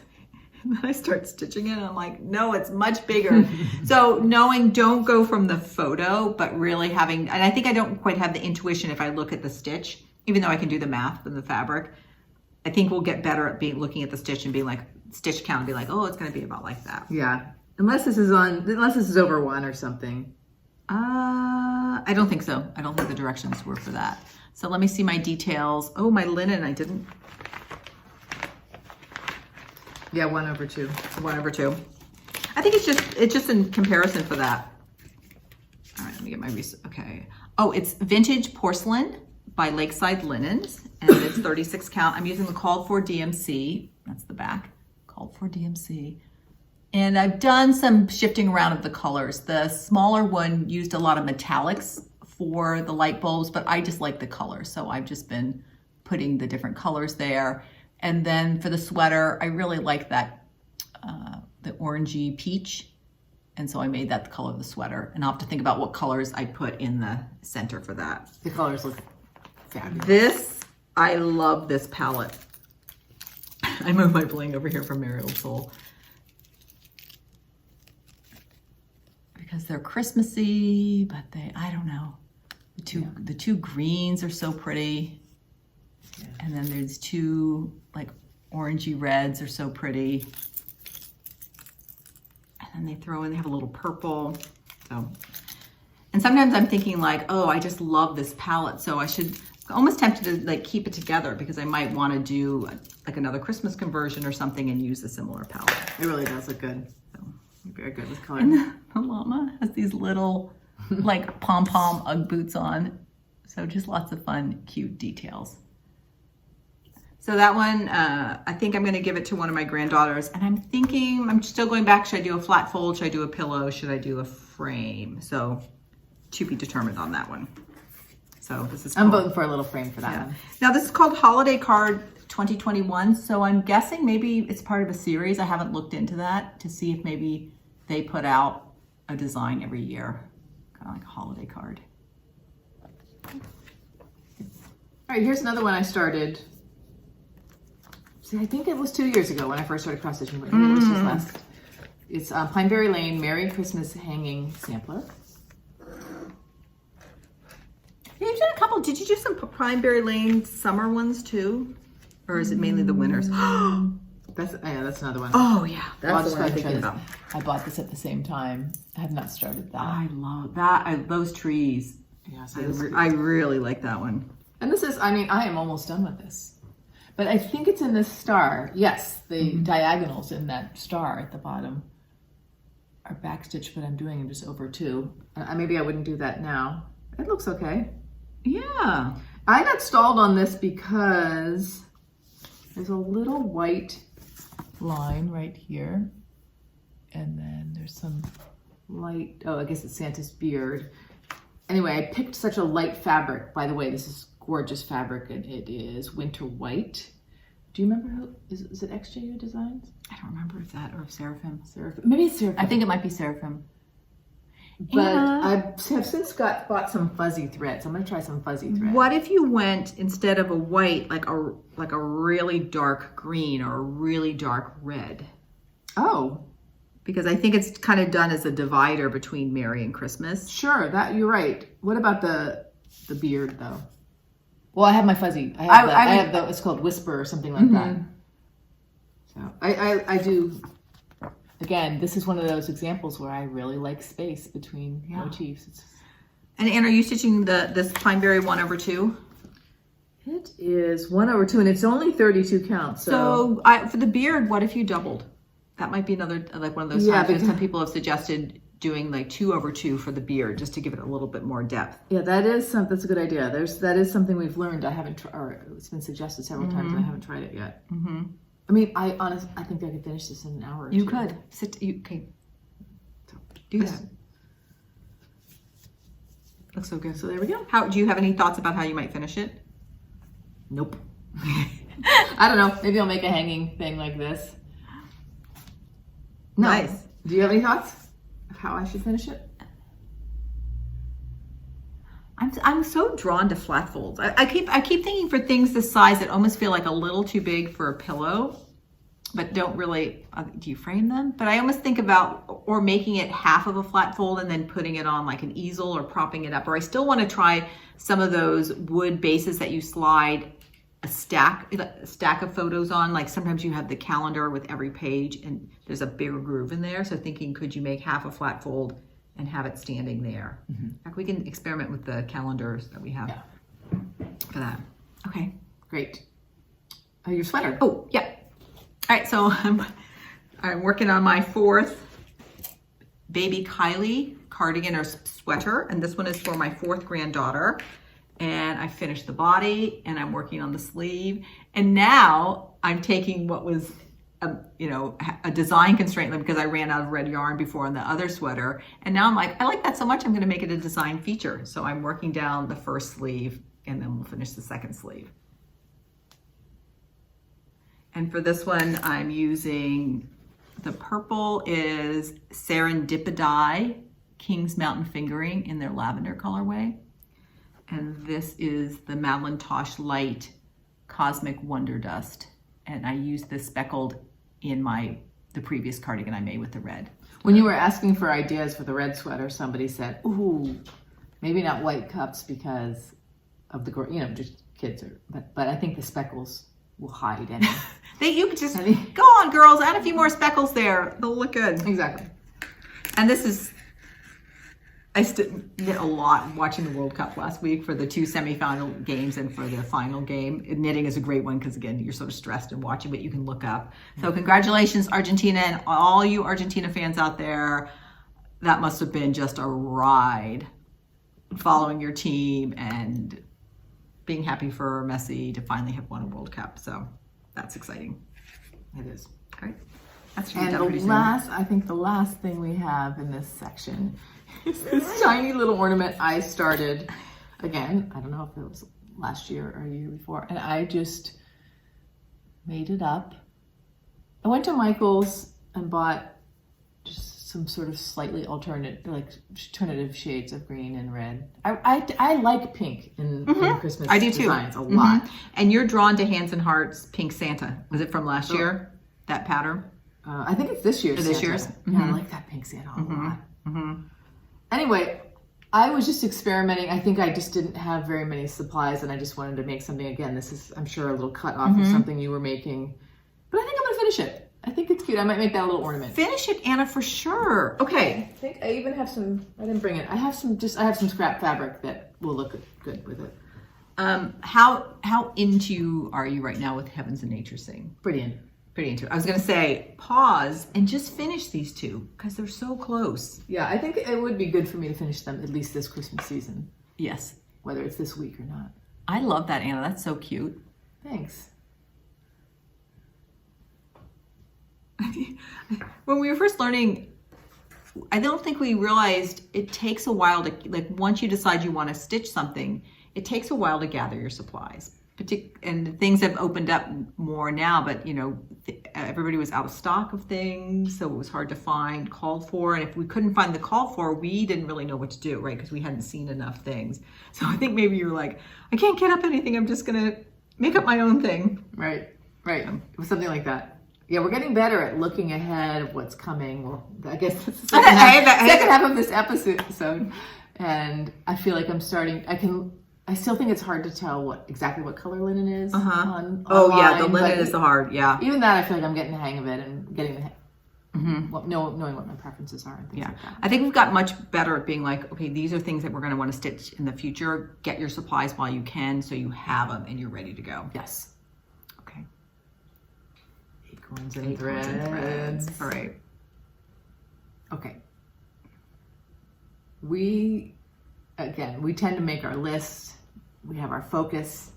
And then I start stitching it and I'm like, no, it's much bigger. So knowing, don't go from the photo, but really having, and I think I don't quite have the intuition if I look at the stitch, even though I can do the math in the fabric. I think we'll get better at looking at the stitch and being like, stitch count and be like, oh, it's going to be about like that. Yeah. Unless this is over 1 or something. I don't think so. I don't think the directions were for that. So let me see my details. Oh, my linen, I didn't. Yeah, 1 over 2. 1 over 2. I think it's just in comparison for that. All right, let me get my okay. Oh, it's Vintage Porcelain by Lakeside Linens, and it's 36 count. I'm using the called for DMC. That's the back. Called for DMC. And I've done some shifting around of the colors. The smaller one used a lot of metallics for the light bulbs, but I just like the color. So I've just been putting the different colors there. And then for the sweater, I really like that, the orangey peach. And so I made that the color of the sweater. And I'll have to think about what colors I put in the center for that. The colors look fabulous. I love this palette. I moved my bling over here from Mariel Soul. Because they're Christmassy, but I don't know. The two greens are so pretty. Yeah. And then there's 2 like orangey reds are so pretty. And then they have a little purple. So, and sometimes I'm thinking like, oh, I just love this palette. So I should almost tempted to like keep it together because I might want to do like another Christmas conversion or something and use a similar palette. It really does look good. So, very good with color. And the llama has these little like pom-pom Ugg boots on. So just lots of fun, cute details. So that one, I think I'm going to give it to one of my granddaughters. And I'm thinking, I'm still going back. Should I do a flat fold? Should I do a pillow? Should I do a frame? So to be determined on that one. So this is I'm voting for a little frame for that one. Now this is called Holiday Card 2021. So I'm guessing maybe it's part of a series. I haven't looked into that to see if maybe they put out a design every year. Kind of like a holiday card. All right, here's another one I started. See, I think it was 2 years ago when I first started cross stitching, but maybe it was just last. It's Pineberry Lane Merry Christmas Hanging Sampler. Yeah, you've done a couple. Did you do some Pineberry Lane summer ones too? Or is it mainly the winters? That's another one. Oh yeah, Well, that's what I'm thinking this. about. I bought this at the same time. I have not started that. I love that. Those trees. Yeah, so I really like that one. and this is, I mean, I am almost done with this. But I think it's in this star. Yes, the diagonals in that star at the bottom are backstitched, but I'm doing them just over two. Maybe I wouldn't do that now. It looks okay. Yeah. I got stalled on this because there's a little white line right here. And then there's some light, oh, I guess it's Santa's beard. Anyway, I picked such a light fabric. By the way, this is gorgeous fabric, and it is winter white. Do you remember who, is it XJU Designs? I don't remember if that or if Seraphim. Maybe it's Seraphim. I think it might be Seraphim. But I have since bought some fuzzy threads. I'm gonna try some fuzzy threads. What if you went, instead of a white, like a really dark green or a really dark red? Oh. Because I think it's kind of done as a divider between Merry and Christmas. Sure, that you're right. What about the beard though? Well, I have my fuzzy. I have the it's called Whisper or something like that. So I do. Again, this is one of those examples where I really like space between motifs. And Anne, are you stitching this Pineberry 1/2? It is 1/2, and it's only 32 counts. So for the beard, what if you doubled? That might be another, like one of those times that some people have suggested doing like 2/2 for the beard, just to give it a little bit more depth. Yeah, that's a good idea. That is something we've learned. I haven't tried, or it's been suggested several times, and I haven't tried it yet. I mean, I think I could finish this in an hour or two. You could. Okay. Do that. Looks so good. So there we go. Do you have any thoughts about how you might finish it? Nope. I don't know. Maybe I'll make a hanging thing like this. No. Nice. Do you have any thoughts of how I should finish it? I'm so drawn to flat folds. I keep thinking for things this size that almost feel like a little too big for a pillow, but don't really. Do you frame them? But I almost think about or making it half of a flat fold and then putting it on like an easel or propping it up. Or I still want to try some of those wood bases that you slide a stack of photos on. Like sometimes you have the calendar with every page and there's a bigger groove in there. So thinking, could you make half a flat fold and have it standing there? Like we can experiment with the calendars that we have for that. Okay, great. Oh, your sweater. Oh, yeah. All right, so I'm working on my 4th Baby Kylie cardigan or sweater, and this one is for my 4th granddaughter. And I finished the body, and I'm working on the sleeve. And now I'm taking what was a design constraint because I ran out of red yarn before on the other sweater. And now I'm like, I like that so much, I'm gonna make it a design feature. So I'm working down the first sleeve and then we'll finish the second sleeve. And for this one, I'm using, the purple is Serendipity King's Mountain Fingering in their lavender colorway. And this is the Madeline Tosh Light Cosmic Wonder Dust. And I used this speckled in the previous cardigan I made with the red. When you were asking for ideas for the red sweater, somebody said, ooh, maybe not white cups because of the, just kids but I think the speckles will hide any. You could just, go on girls, add a few more speckles there. They'll look good. Exactly. And this is I knit a lot watching the World Cup last week for the 2 semifinal games and for the final game. Knitting is a great one because, again, you're sort of stressed and watching, but you can look up. So congratulations, Argentina, and all you Argentina fans out there. That must have been just a ride, following your team and being happy for Messi to finally have won a World Cup. So that's exciting. It is. Great. That's And I think the last thing we have in this section is this tiny little ornament I started. Again, I don't know if it was last year or a year before, and I just made it up. I went to Michael's and bought just some sort of slightly alternative shades of green and red. I like pink in Christmas designs a lot. And you're drawn to Hands and Hearts Pink Santa. Was it from last year, that pattern? I think it's this year's. This year's? Yeah, I like that pink Santa a lot. Anyway, I was just experimenting. I think I just didn't have very many supplies, and I just wanted to make something. Again, this is, I'm sure, a little cut off of something you were making. But I think I'm going to finish it. I think it's cute. I might make that a little ornament. Finish it, Anna, for sure. Okay. I think I even have some, I didn't bring it. I have some scrap fabric that will look good with it. How into are you right now with Heavens and Nature Sing? Pretty into it. I was going to say pause and just finish these two because they're so close. Yeah, I think it would be good for me to finish them at least this Christmas season. Yes. Whether it's this week or not. I love that, Anna. That's so cute. Thanks. When we were first learning, I don't think we realized it takes a while to, like, once you decide you want to stitch something, it takes a while to gather your supplies. And things have opened up more now, but everybody was out of stock of things, so it was hard to find called for. And if we couldn't find the call for, we didn't really know what to do, right? Because we hadn't seen enough things. So I think maybe you're like, I can't get up anything. I'm just gonna make up my own thing. Right. It was something like that. Yeah, we're getting better at looking ahead of what's coming. Well, I guess that's the second half of this episode, and I feel like I still think it's hard to tell exactly what color linen is. Online, the linen is the hard. Yeah. Even that, I feel like I'm getting the hang of it and getting knowing what my preferences are and things like that. I think we've got much better at being like, okay, these are things that we're going to want to stitch in the future. Get your supplies while you can, so you have them and you're ready to go. Yes. Okay. Acorns and threads. All right. Okay. We tend to make our list. We have our focus.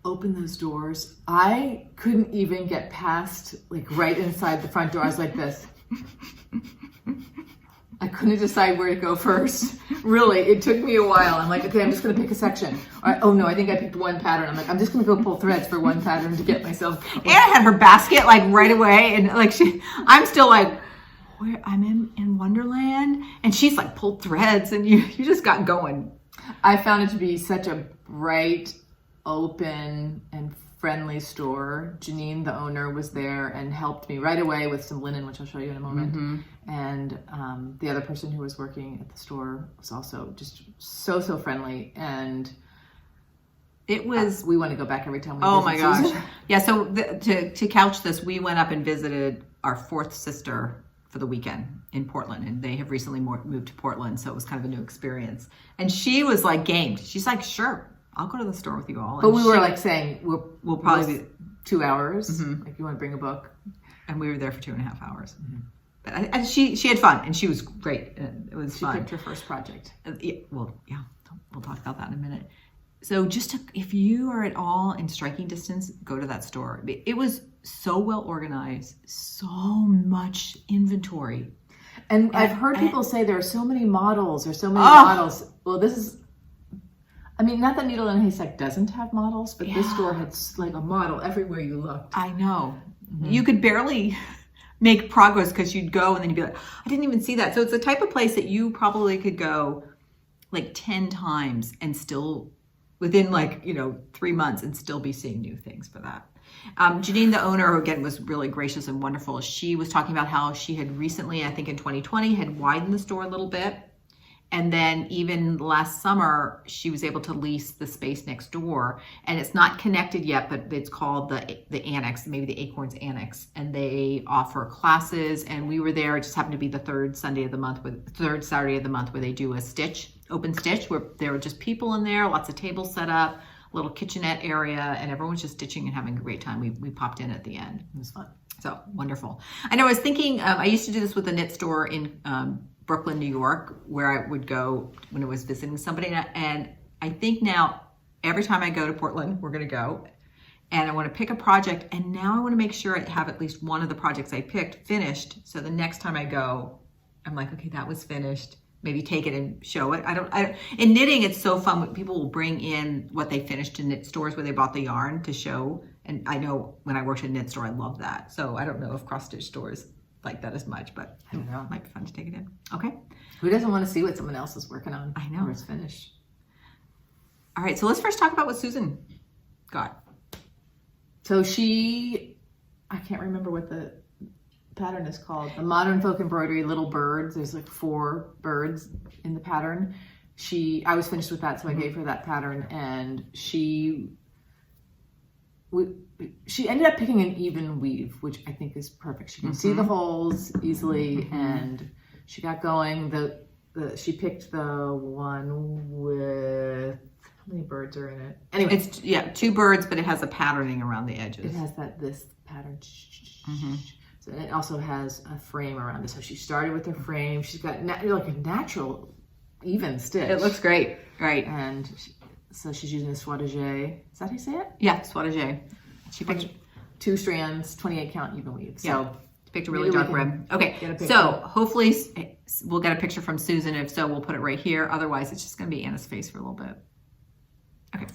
Open those doors. I couldn't even get past, right inside the front door. I was like this. I couldn't decide where to go first. Really, it took me a while. I'm like, okay, I'm just going to pick a section. Oh no, I think I picked one pattern. I'm like, I'm just going to go pull threads for one pattern to get myself going. Anna had her basket right away, and I'm still like, where I'm in Wonderland, and she's like pulled threads, and you just got going. I found it to be such a bright, open, and friendly store. Janine, the owner, was there and helped me right away with some linen, which I'll show you in a moment. And the other person who was working at the store was also just so friendly. And it was, we want to go back every time we visit. Oh my gosh. Yeah, so to couch this, we went up and visited our fourth sister for the weekend in Portland, and they have recently moved to Portland, so it was kind of a new experience. And she was like gamed. She's like, sure, I'll go to the store with you all. But we were saying we'll probably be 2 hours. You want to bring a book, and we were there for 2.5 hours. But she had fun, and she was great. It was fun. She picked her first project. We'll talk about that in a minute. So if you are at all in striking distance, go to that store. It was so well organized, so much inventory. And I've heard people say there are so many models or so many models. Well, this is, not that Needle in a Haystack doesn't have models, but this store had a model everywhere you looked. I know. You could barely make progress because you'd go and then you'd be like, I didn't even see that. So it's the type of place that you probably could go 10 times and still within 3 months and still be seeing new things for that. Janine, the owner, who again was really gracious and wonderful, she was talking about how she had recently, I think in 2020, had widened the store a little bit. And then even last summer, she was able to lease the space next door, and it's not connected yet, but it's called the Annex, maybe the Acorns Annex, and they offer classes. And we were there. It just happened to be the third Saturday of the month where they do a open stitch, where there were just people in there, lots of tables set up, little kitchenette area, and everyone was just stitching and having a great time. We popped in at the end. It was fun. So wonderful. I know I was thinking, I used to do this with a knit store in Brooklyn, New York, where I would go when I was visiting somebody. And I think now every time I go to Portland, we're going to go, and I want to pick a project. And now I want to make sure I have at least one of the projects I picked finished. So the next time I go, I'm like, okay, that was finished. Maybe take it and show it. In knitting, it's so fun when people will bring in what they finished to knit stores where they bought the yarn to show. And I know when I worked at a knit store, I love that. So I don't know if cross stitch stores like that as much, but I don't know. It might be fun to take it in. Okay. Who doesn't want to see what someone else is working on? I know. Or it's finished. All right. So let's first talk about what Susan got. So I can't remember what the pattern is called. The Modern Folk Embroidery Little Birds. There's like 4 birds in the pattern. I was finished with that, so I gave her that pattern, and she ended up picking an even weave, which I think is perfect. She can see the holes easily, and she got going. She picked the one with, how many birds are in it? Anyway, it's 2 birds, but it has a patterning around the edges. It has this pattern. So it also has a frame around it. So she started with her frame. She's got like a natural even stitch. It looks great, right? And so she's using a soitagé. Is that how you say it? Yeah, soitagé. She picked 2 strands, 28 count even weave. So she picked a really dark red. Okay, so hopefully we'll get a picture from Susan. If so, we'll put it right here. Otherwise, it's just going to be Anna's face for a little bit. Okay.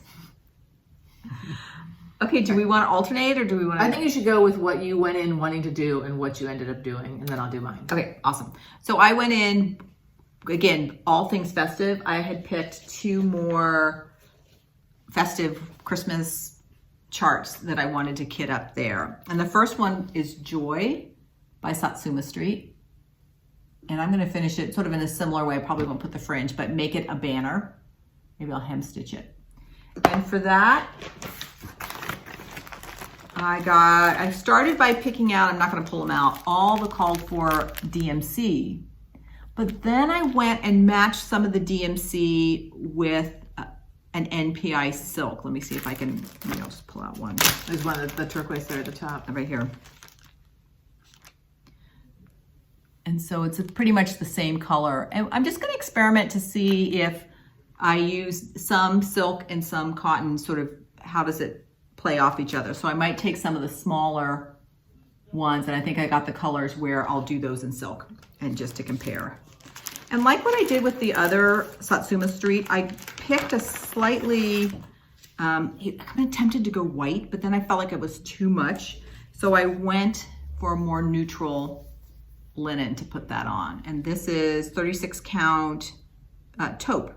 Okay, do we want to alternate, or do we want to... I think you should go with what you went in wanting to do and what you ended up doing, and then I'll do mine. Okay, awesome. So I went in, again, all things festive. I had picked 2 more festive Christmas charts that I wanted to kit up there. And the first one is Joy by Satsuma Street. And I'm going to finish it sort of in a similar way. I probably won't put the fringe, but make it a banner. Maybe I'll hem stitch it. And for that, I started by picking out, I'm not going to pull them out, all the called for DMC. But then I went and matched some of the DMC with an NPI silk. Let me see if I can, maybe I'll just pull out one. There's one of the turquoise there at the top. Right here. And so it's pretty much the same color. And I'm just going to experiment to see if I use some silk and some cotton, sort of how does it play off each other. So I might take some of the smaller ones, and I think I got the colors where I'll do those in silk, and just to compare. And like what I did with the other Satsuma Street, I picked a slightly, I'm tempted to go white, but then I felt like it was too much. So I went for a more neutral linen to put that on. And this is 36 count taupe.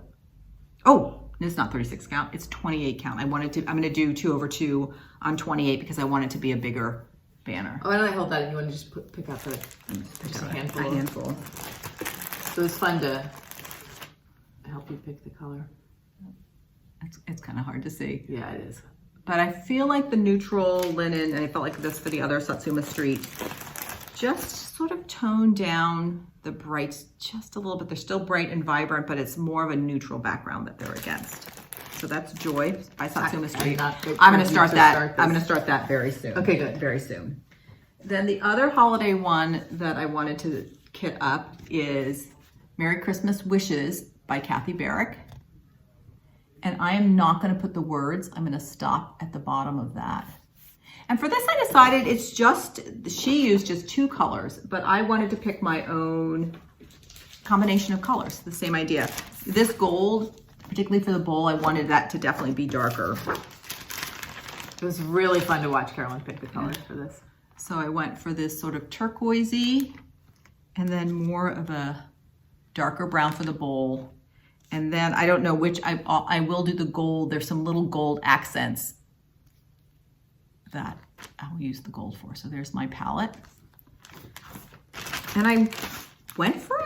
Oh, it's not 36 count, it's 28 count. I'm going to do 2/2 on 28 because I want it to be a bigger banner. Oh, why don't I hold that and you want to just pick up just a handful. So it's fun to help you pick the color. It's kind of hard to see. Yeah, it is. But I feel like the neutral linen, and I felt like this for the other Satsuma Street, just sort of toned down the brights just a little bit. They're still bright and vibrant, but it's more of a neutral background that they're against. So that's Joy by Satsuma Street. I'm going to start that. I'm going to start that very soon. Okay, good. Very soon. Then the other holiday one that I wanted to kit up is Merry Christmas Wishes by Kathy Barrick. And I am not going to put the words. I'm going to stop at the bottom of that. And for this, I decided she used just 2 colors, but I wanted to pick my own combination of colors, the same idea. This gold, particularly for the bowl, I wanted that to definitely be darker. It was really fun to watch Carolyn pick the colors for this. So I went for this sort of turquoisey, and then more of a darker brown for the bowl. And then I don't know which, I will do the gold. There's some little gold accents that I'll use the gold for. So there's my palette. And I went for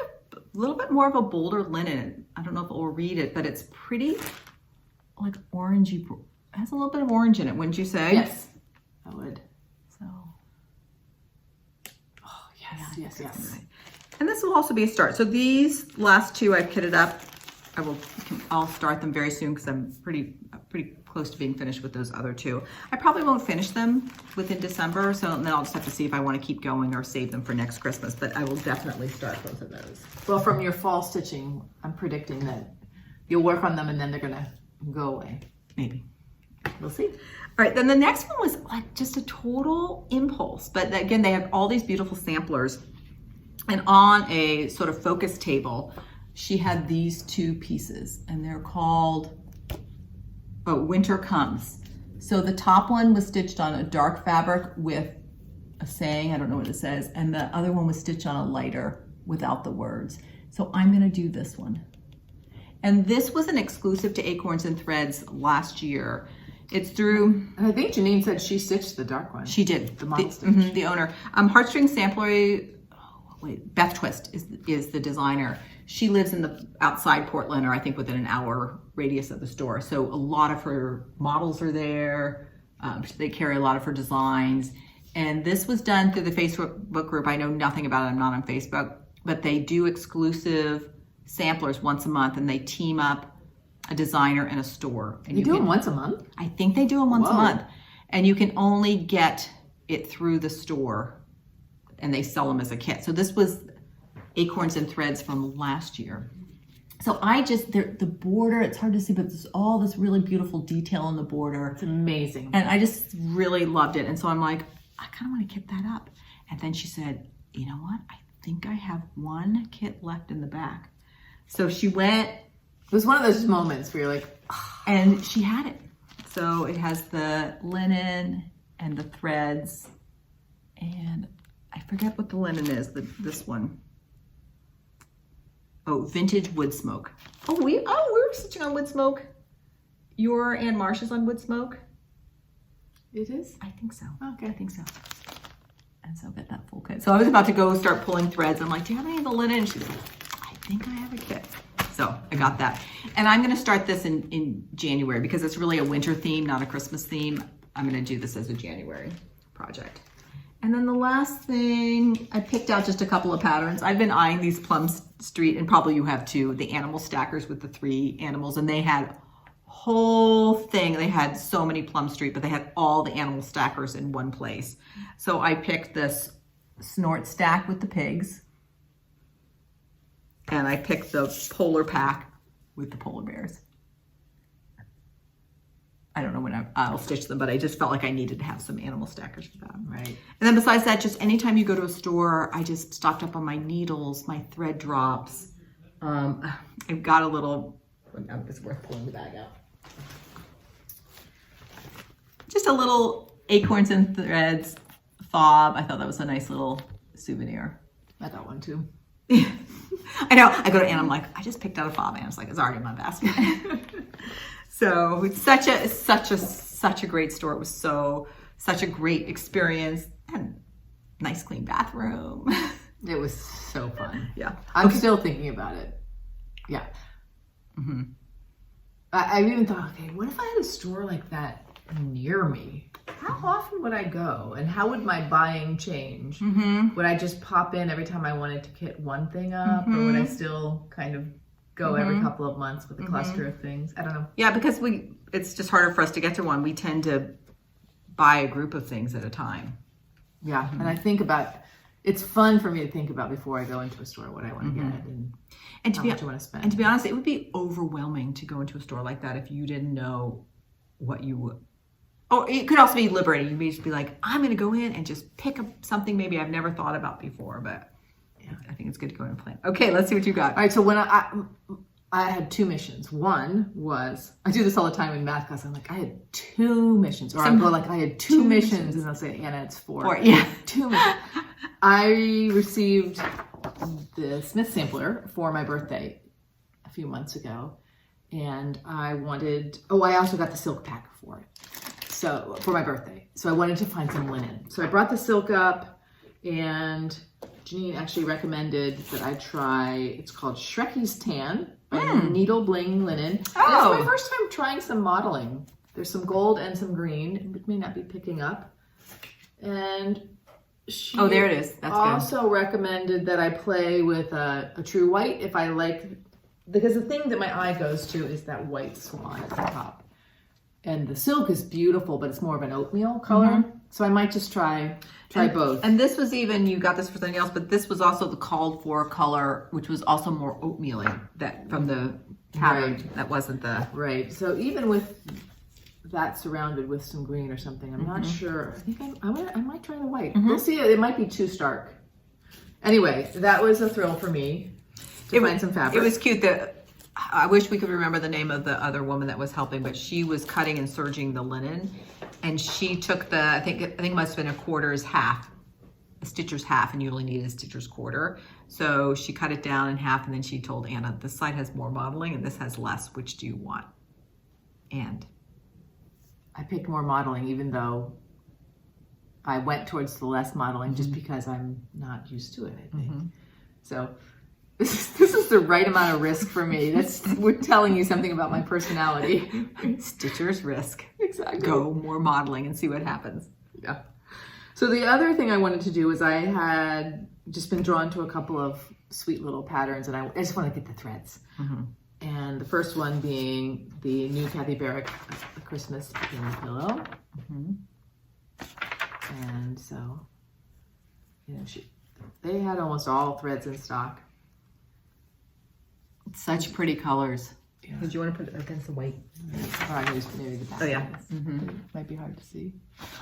little bit more of a bolder linen. I don't know if it will read it, but it's pretty like orangey. It has a little bit of orange in it, wouldn't you say? Yes, I would. So, oh, yes, yes, yes. Right. And this will also be a start. So these last two I've kitted up. I'll start them very soon because I'm pretty close to being finished with those other two. I probably won't finish them within December, so then I'll just have to see if I want to keep going or save them for next Christmas, but I will definitely start both of those. Well, from your fall stitching, I'm predicting that you'll work on them and then they're gonna go away. Maybe. We'll see. All right, then the next one was like just a total impulse, but again, they have all these beautiful samplers, and on a sort of focus table, she had these two pieces, and they're called Winter Comes. So the top one was stitched on a dark fabric with a saying, I don't know what it says, and the other one was stitched on a lighter without the words. So I'm gonna do this one. And this was an exclusive to Acorns and Threads last year. It's through... And I think Janine said she stitched the dark one. She did. The model stitch. The owner. Heartstring Samplery, Beth Twist is the designer. She lives in the outside Portland, or I think within an hour radius of the store. So a lot of her models are there. They carry a lot of her designs. And this was done through the Facebook group. I know nothing about it. I'm not on Facebook. But they do exclusive samplers once a month, and they team up a designer and a store. And you do them once a month? I think they do them once a month. And you can only get it through the store, and they sell them as a kit. So this was Acorns and Threads from last year. So the border, it's hard to see, but there's all this really beautiful detail on the border. It's amazing. And I just really loved it. And so I'm like, I kind of want to kit that up. And then she said, you know what? I think I have one kit left in the back. So she went. It was one of those moments where you're like, oh. And she had it. So it has the linen and the threads. And I forget what the linen is, this one. Oh, vintage wood smoke. We were stitching on wood smoke. Your Ann Marsh is on wood smoke. It is? I think so. Okay. I think so. And so get that full kit. So I was about to go start pulling threads. I'm like, do you have any of the linen? And she's like, I think I have a kit. So I got that. And I'm going to start this in January because it's really a winter theme, not a Christmas theme. I'm going to do this as a January project. And then the last thing, I picked out just a couple of patterns. I've been eyeing these Plum Street, and probably you have too, the animal stackers with the 3 animals. And they had whole thing. They had so many Plum Street, but they had all the animal stackers in one place. So I picked this Snort stack with the pigs. And I picked the polar pack with the polar bears. I don't know when I'll stitch them, but I just felt like I needed to have some animal stackers for that. Right. And then besides that, just anytime you go to a store, I just stocked up on my needles, my thread drops. I've got a little, it's worth pulling the bag out. Just a little Acorns and Threads fob. I thought that was a nice little souvenir. I got one too. I know. I go to Anne, I'm like, I just picked out a fob. And it's like, it's already in my basket. So it's such a great store. It was such a great experience, and nice clean bathroom. It was so fun. Yeah. I'm still thinking about it. Yeah. Mm-hmm. I even thought, okay, what if I had a store like that near me? How often would I go, and how would my buying change? Mm-hmm. Would I just pop in every time I wanted to kit one thing up, or would I still kind of go every couple of months with a cluster of things? I don't know. Yeah, because it's just harder for us to get to one. We tend to buy a group of things at a time. Yeah, and I think about, it's fun for me to think about before I go into a store what I want to get and how much I want to spend. And to be honest, it would be overwhelming to go into a store like that if you didn't know what you would. Or it could also be liberating. You may just be like, I'm going to go in and just pick up something maybe I've never thought about before, but yeah, I think it's good to go in and plan. Okay, let's see what you got. All right, so when I had 2 missions. One was, I do this all the time in math class. I'm like, I had 2 missions. Or I go like, I had 2 missions. And I'll say, Anna, it's 4. Yeah. 2 missions. I received the Smith sampler for my birthday a few months ago. And I wanted, I also got the silk pack for it. So, for my birthday. So I wanted to find some linen. So I brought the silk up, and Janine actually recommended that I try, it's called Shrekie's Tan by Needle Bling Linen. Oh. It's my first time trying some modeling. There's some gold and some green. It may not be picking up. And she there it is. That's also recommended that I play with a true white if I like, because the thing that my eye goes to is that white swan at the top. And the silk is beautiful, but it's more of an oatmeal color. So I might just try both. And this was even, you got this for something else, but this was also the called for color, which was also more oatmeal-y that from the pattern. Right. That wasn't the... Right. So even with that surrounded with some green or something, I'm not sure. I think I might try the white. We'll see. It might be too stark. Anyway, that was a thrill for me to find some fabric. It was cute. I wish we could remember the name of the other woman that was helping, but she was cutting and serging the linen, and she took the, I think it must have been a quarter's half, a stitcher's half, and you only need a stitcher's quarter. So she cut it down in half, and then she told Anna, this side has more modeling and this has less. Which do you want? And I picked more modeling, even though I went towards the less modeling just because I'm not used to it, I think. So this is the right amount of risk for me. We're telling you something about my personality. Stitcher's risk. Exactly. Go more modeling and see what happens. Yeah. So the other thing I wanted to do was I had just been drawn to a couple of sweet little patterns, and I just want to get the threads. And the first one being the new Kathy Barrick Christmas Pin Pillow. And so, you know, they had almost all threads in stock. Such pretty colors. Yeah. Did you want to put it against the white? Or I used maybe the back. Oh, yeah. It might be hard to see.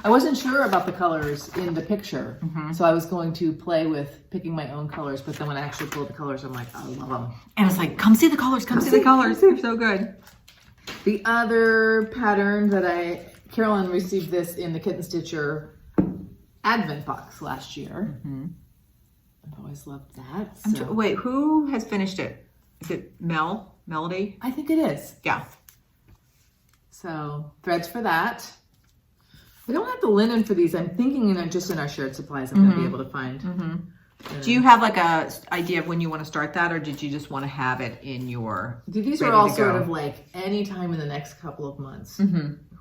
I wasn't sure about the colors in the picture, so I was going to play with picking my own colors, but then when I actually pulled the colors, I'm like, I love them. And it's like, come see the colors, come see the colors. They're so good. The other pattern that Carolyn received this in the Kitten Stitcher Advent box last year. I've always loved that. So. Wait, who has finished it? Is it Melody? I think it is. Yeah. So threads for that. We don't have the linen for these. I'm thinking just in our shared supplies I'm going to be able to find. Do you have like a idea of when you want to start that, or did you just want to have it in your... These are all sort of like any time in the next couple of months.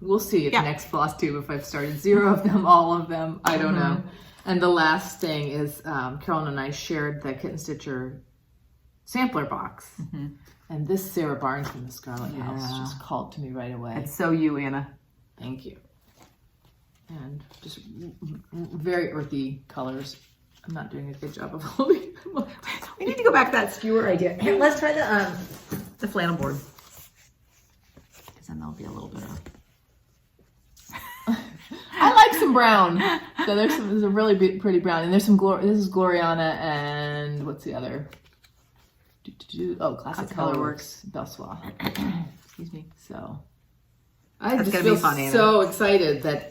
We'll see at the next FlossTube if I've started 0 of them, all of them. I don't know. And the last thing is Carolyn and I shared the Kitten Stitcher sampler box. And this Sarah Barnes from the Scarlet House just called to me right away. It's so you, Anna. Thank you. And just very earthy colors. I'm not doing a good job of holding them up. We need to go back to that skewer idea. Here, let's try the flannel board. Because then there'll be a little bit of... I like some brown. So there's a really pretty brown. And there's some, this is Gloriana and what's the other? Oh, Classic Colorworks Belsois. Excuse me. So I That's just gonna feel be fun, Anna. so excited that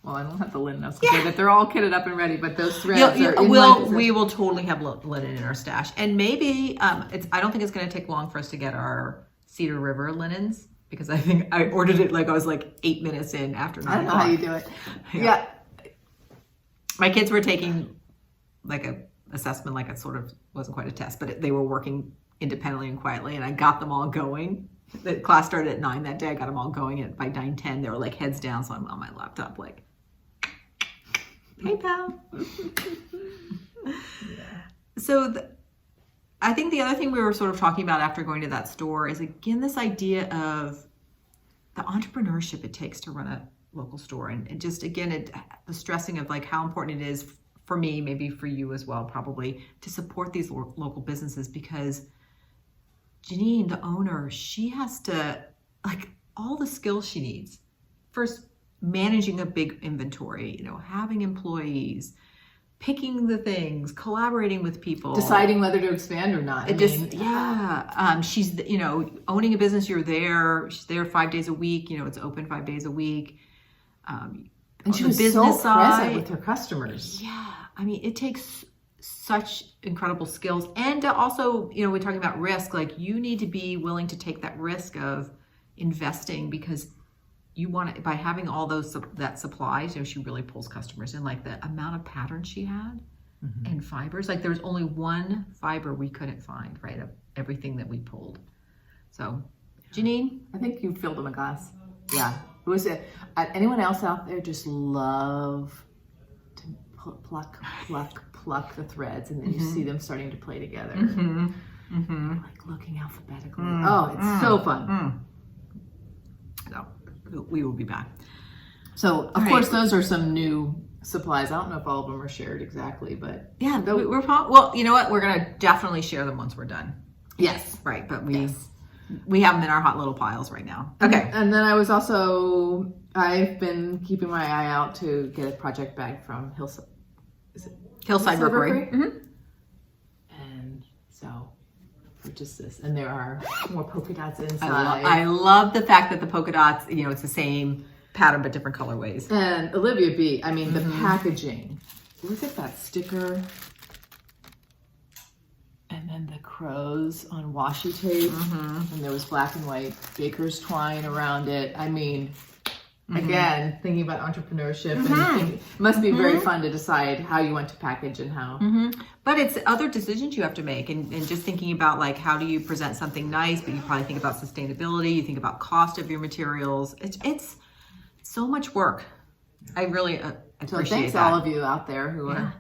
well, I don't have the linen. I was gonna say that they're all kitted up and ready, but those threads are in we will totally have linen in our stash, and maybe I don't think it's going to take long for us to get our Cedar River linens, because I think I ordered it I was 8 minutes in after 9 I don't know o'clock. how you do it. Yeah. My kids were taking a assessment, it sort of wasn't quite a test, but they were working independently and quietly, and I got them all going. The class started at 9 that day. I got them all going, and by 9:10 they were heads down, so I'm on my laptop hey pal. So I think the other thing we were sort of talking about after going to that store is, again, this idea of the entrepreneurship it takes to run a local store, and just, again, the stressing of how important it is for me, maybe for you as well, probably, to support these local businesses, because Janine, the owner, she has to, all the skills she needs. First, managing a big inventory, having employees, picking the things, collaborating with people, Deciding whether to expand or not. She's, owning a business. She's there 5 days a week. It's open 5 days a week. And she was so present with her customers. Yeah, it takes such incredible skills, and also, we're talking about risk. You need to be willing to take that risk of investing, because you want to, by having all that supplies, she really pulls customers in. The amount of patterns she had, and fibers. Like there was only one fiber we couldn't find, right, of everything that we pulled. So, Janine? I think you filled them a glass. Yeah. Was it anyone else out there just love to pluck the threads, and then you see them starting to play together, like looking alphabetically. Oh, it's so fun. So we will be back. So of course those are some new supplies. I don't know if all of them are shared exactly, but yeah, we're probably, well, you know what? We're gonna definitely share them once we're done. Yes. Right, but we have them in our hot little piles right now. Okay. And then I've been keeping my eye out to get a project bag from Hillside Rookery. And so purchase this. And there are more polka dots inside. I love the fact that the polka dots, you know, it's the same pattern but different colorways. And Olivia B, I mean, the packaging. Look at that sticker. And then the crows on washi tape. And there was black and white baker's twine around it. I mean, again, thinking about entrepreneurship, and it must be very fun to decide how you want to package and how. But it's other decisions you have to make, and just thinking about like how do you present something nice, but you probably think about sustainability, you think about cost of your materials. It's so much work. I really appreciate so thanks that. all of you out there who are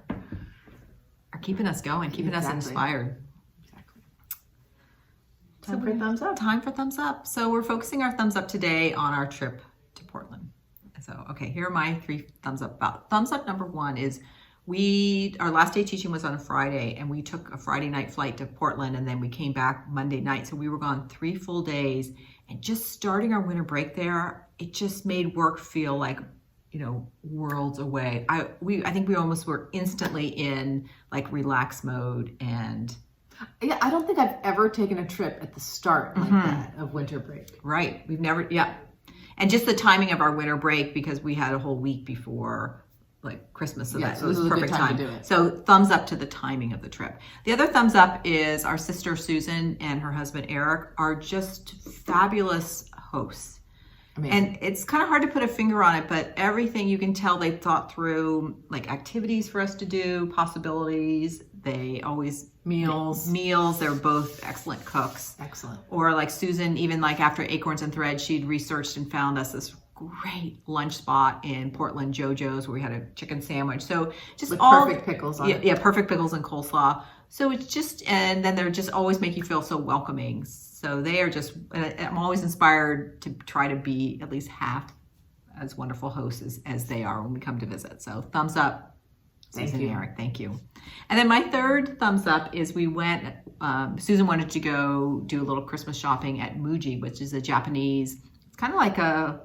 keeping us going, keeping us inspired. Time for thumbs up. Time for thumbs up. So we're focusing our thumbs up today on our trip to Portland. So, okay, here are my 3 thumbs up. Thumbs up number 1 is our last day teaching was on a Friday, and we took a Friday night flight to Portland, and then we came back Monday night. So we were gone 3 full days, and just starting our winter break there, it just made work feel like, you know, worlds away. I think we almost were instantly in like relax mode. And yeah, I don't think I've ever taken a trip at the start like that of winter break. Right. We've never, and just the timing of our winter break, because we had a whole week before like Christmas, so that was perfect time to do it. So thumbs up to the timing of the trip. The other thumbs up is our sister Susan and her husband Eric are just fabulous hosts. Amazing. And it's kind of hard to put a finger on it, but everything you can tell they've thought through, like activities for us to do, possibilities. They always meals. They're both excellent cooks. Excellent. Or like Susan, even like after Acorns and Threads, she'd researched and found us this great lunch spot in Portland, JoJo's, where we had a chicken sandwich. So just with all perfect pickles on it. Yeah, perfect pickles and coleslaw. So it's just, and then they're just always make you feel so welcoming. So they are just, I'm always inspired to try to be at least half as wonderful hosts as they are when we come to visit. So thumbs up, Susan and Eric, thank you. And then my third thumbs up is we went, Susan wanted to go do a little Christmas shopping at Muji, which is a Japanese, it's kind of like a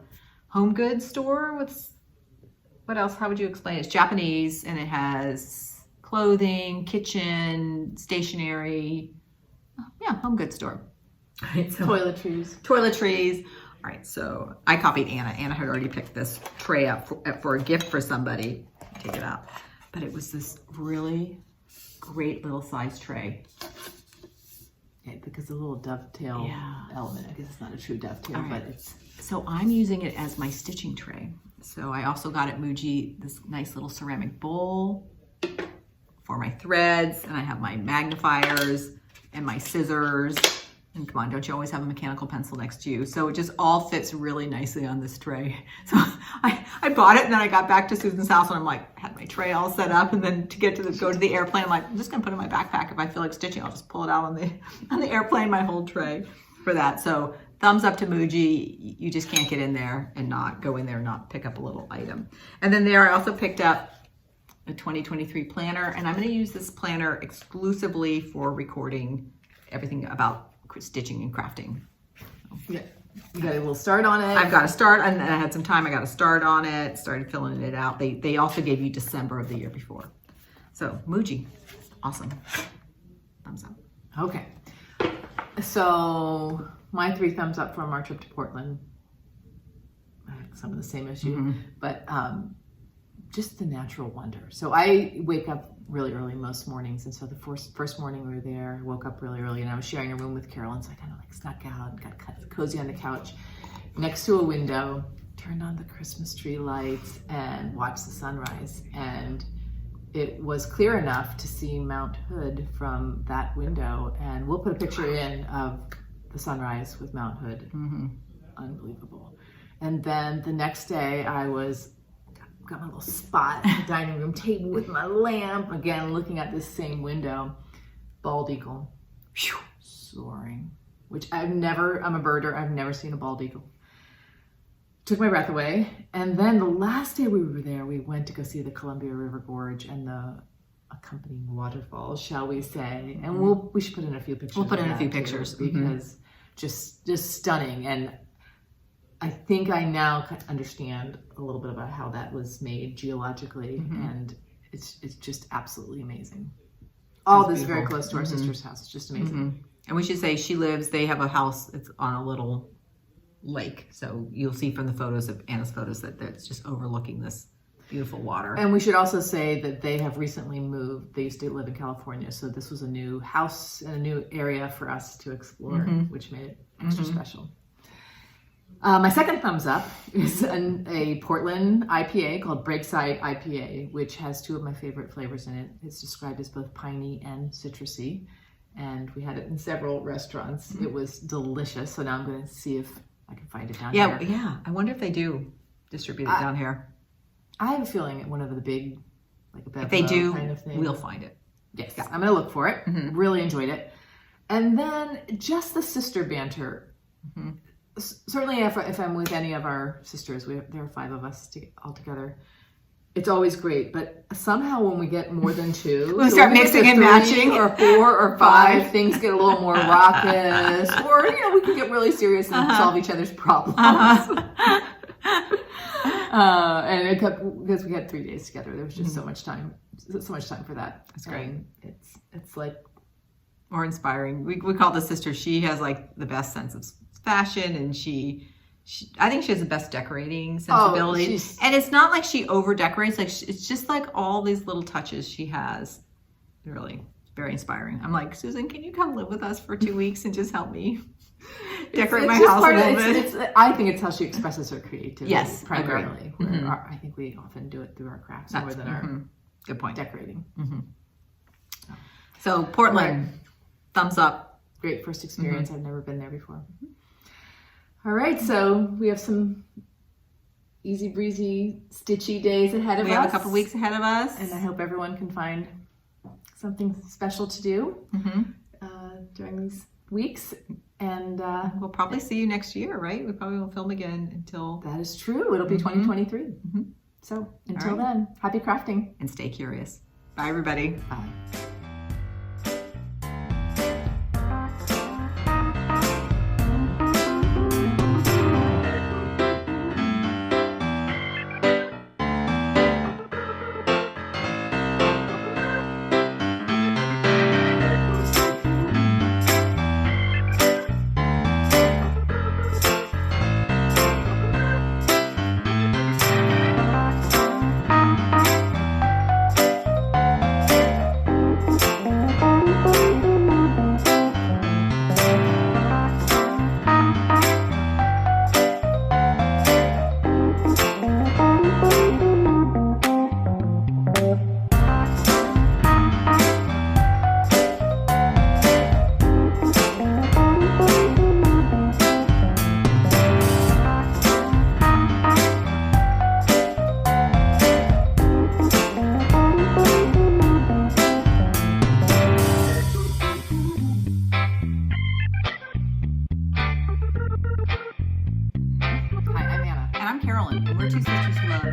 home goods store with, what else, how would you explain it? It's Japanese, and it has clothing, kitchen, stationery, home goods store. Right, so Toiletries. All right, so I copied Anna. Anna had already picked this tray up for a gift for somebody. Take it out. But it was this really great little size tray. Yeah, because the little dovetail element, I guess it's not a true dovetail, but it's... So I'm using it as my stitching tray. So I also got at Muji this nice little ceramic bowl for my threads, and I have my magnifiers and my scissors. And come on, don't you always have a mechanical pencil next to you? So it just all fits really nicely on this tray. So I bought it, and then I got back to Susan's house, and I'm like, had my tray all set up, and then to get to go to the airplane, I'm like, I'm just gonna put it in my backpack. If I feel like stitching, I'll just pull it out on the airplane, my whole tray for that. So thumbs up to Muji. You just can't get in there and not go in there and not pick up a little item. And then there I also picked up a 2023 planner, and I'm gonna use this planner exclusively for recording everything about stitching and crafting. Yeah, you got a little start on it. I've got a start, and I had some time. I got a start on it, started filling it out. They also gave you December of the year before. So Muji, awesome. Thumbs up. Okay. So my 3 thumbs up from our trip to Portland. I had some of the same issue, but just the natural wonder. So I wake up really early most mornings, and so the first morning we were there, I woke up really early, and I was sharing a room with Carolyn, so I kind of like snuck out and got cozy on the couch next to a window, turned on the Christmas tree lights, and watched the sunrise. And it was clear enough to see Mount Hood from that window. And we'll put a picture in of the sunrise with Mount Hood. Unbelievable. And then the next day I got my little spot at the dining room table with my lamp, again looking at this same window. Bald eagle, soaring, which I'm a birder, I've never seen a bald eagle. Took my breath away. And then the last day we were there, we went to go see the Columbia River Gorge and the accompanying waterfalls, shall we say. And we should put in a few pictures. We'll put in a few pictures. Because just stunning. And I think I now understand a little bit about how that was made geologically. And it's just absolutely amazing. All this very close to our sister's house. It's just amazing. And we should say they have a house that's on a little lake. So you'll see from the photos of Anna's photos that it's just overlooking this beautiful water. And we should also say that they have recently moved. They used to live in California. So this was a new house and a new area for us to explore, which made it extra special. My second thumbs up is a Portland IPA called Breakside IPA, which has two of my favorite flavors in it. It's described as both piney and citrusy. And we had it in several restaurants. It was delicious. So now I'm going to see if I can find it down here. Yeah. I wonder if they do distribute it down here. I have a feeling at one of the big, like a Bevmo if they do, kind of thing. We'll find it. Yes, yeah. I'm going to look for it. Really enjoyed it. And then just the sister banter. Certainly if I'm with any of our sisters, there are 5 of us all together. It's always great, but somehow when we get more than 2, we start mixing and matching, or 4 or 5, things get a little more raucous, or we can get really serious and solve each other's problems. And it took, because we had 3 days together, there was just so much time for that. That's great. And it's like more inspiring. We call the sister. She has like the best sense of fashion, and I think she has the best decorating sensibility. And it's not like she over decorates. Like it's just like all these little touches she has. Really very inspiring. I'm like, Susan, can you come live with us for 2 weeks and just help me decorate my house a little bit? I think it's how she expresses her creativity. Yes, primarily. I think we often do it through our crafts more than our good point decorating. So Portland, thumbs up. Great first experience. I've never been there before. All right, so we have some easy breezy, stitchy days ahead of us. We have a couple weeks ahead of us. And I hope everyone can find something special to do during these weeks. And we'll probably see you next year, right? We probably won't film again until... That is true. It'll be 2023. So until then, happy crafting. And stay curious. Bye, everybody. Bye. I'm Carolyn, and we're two sisters who love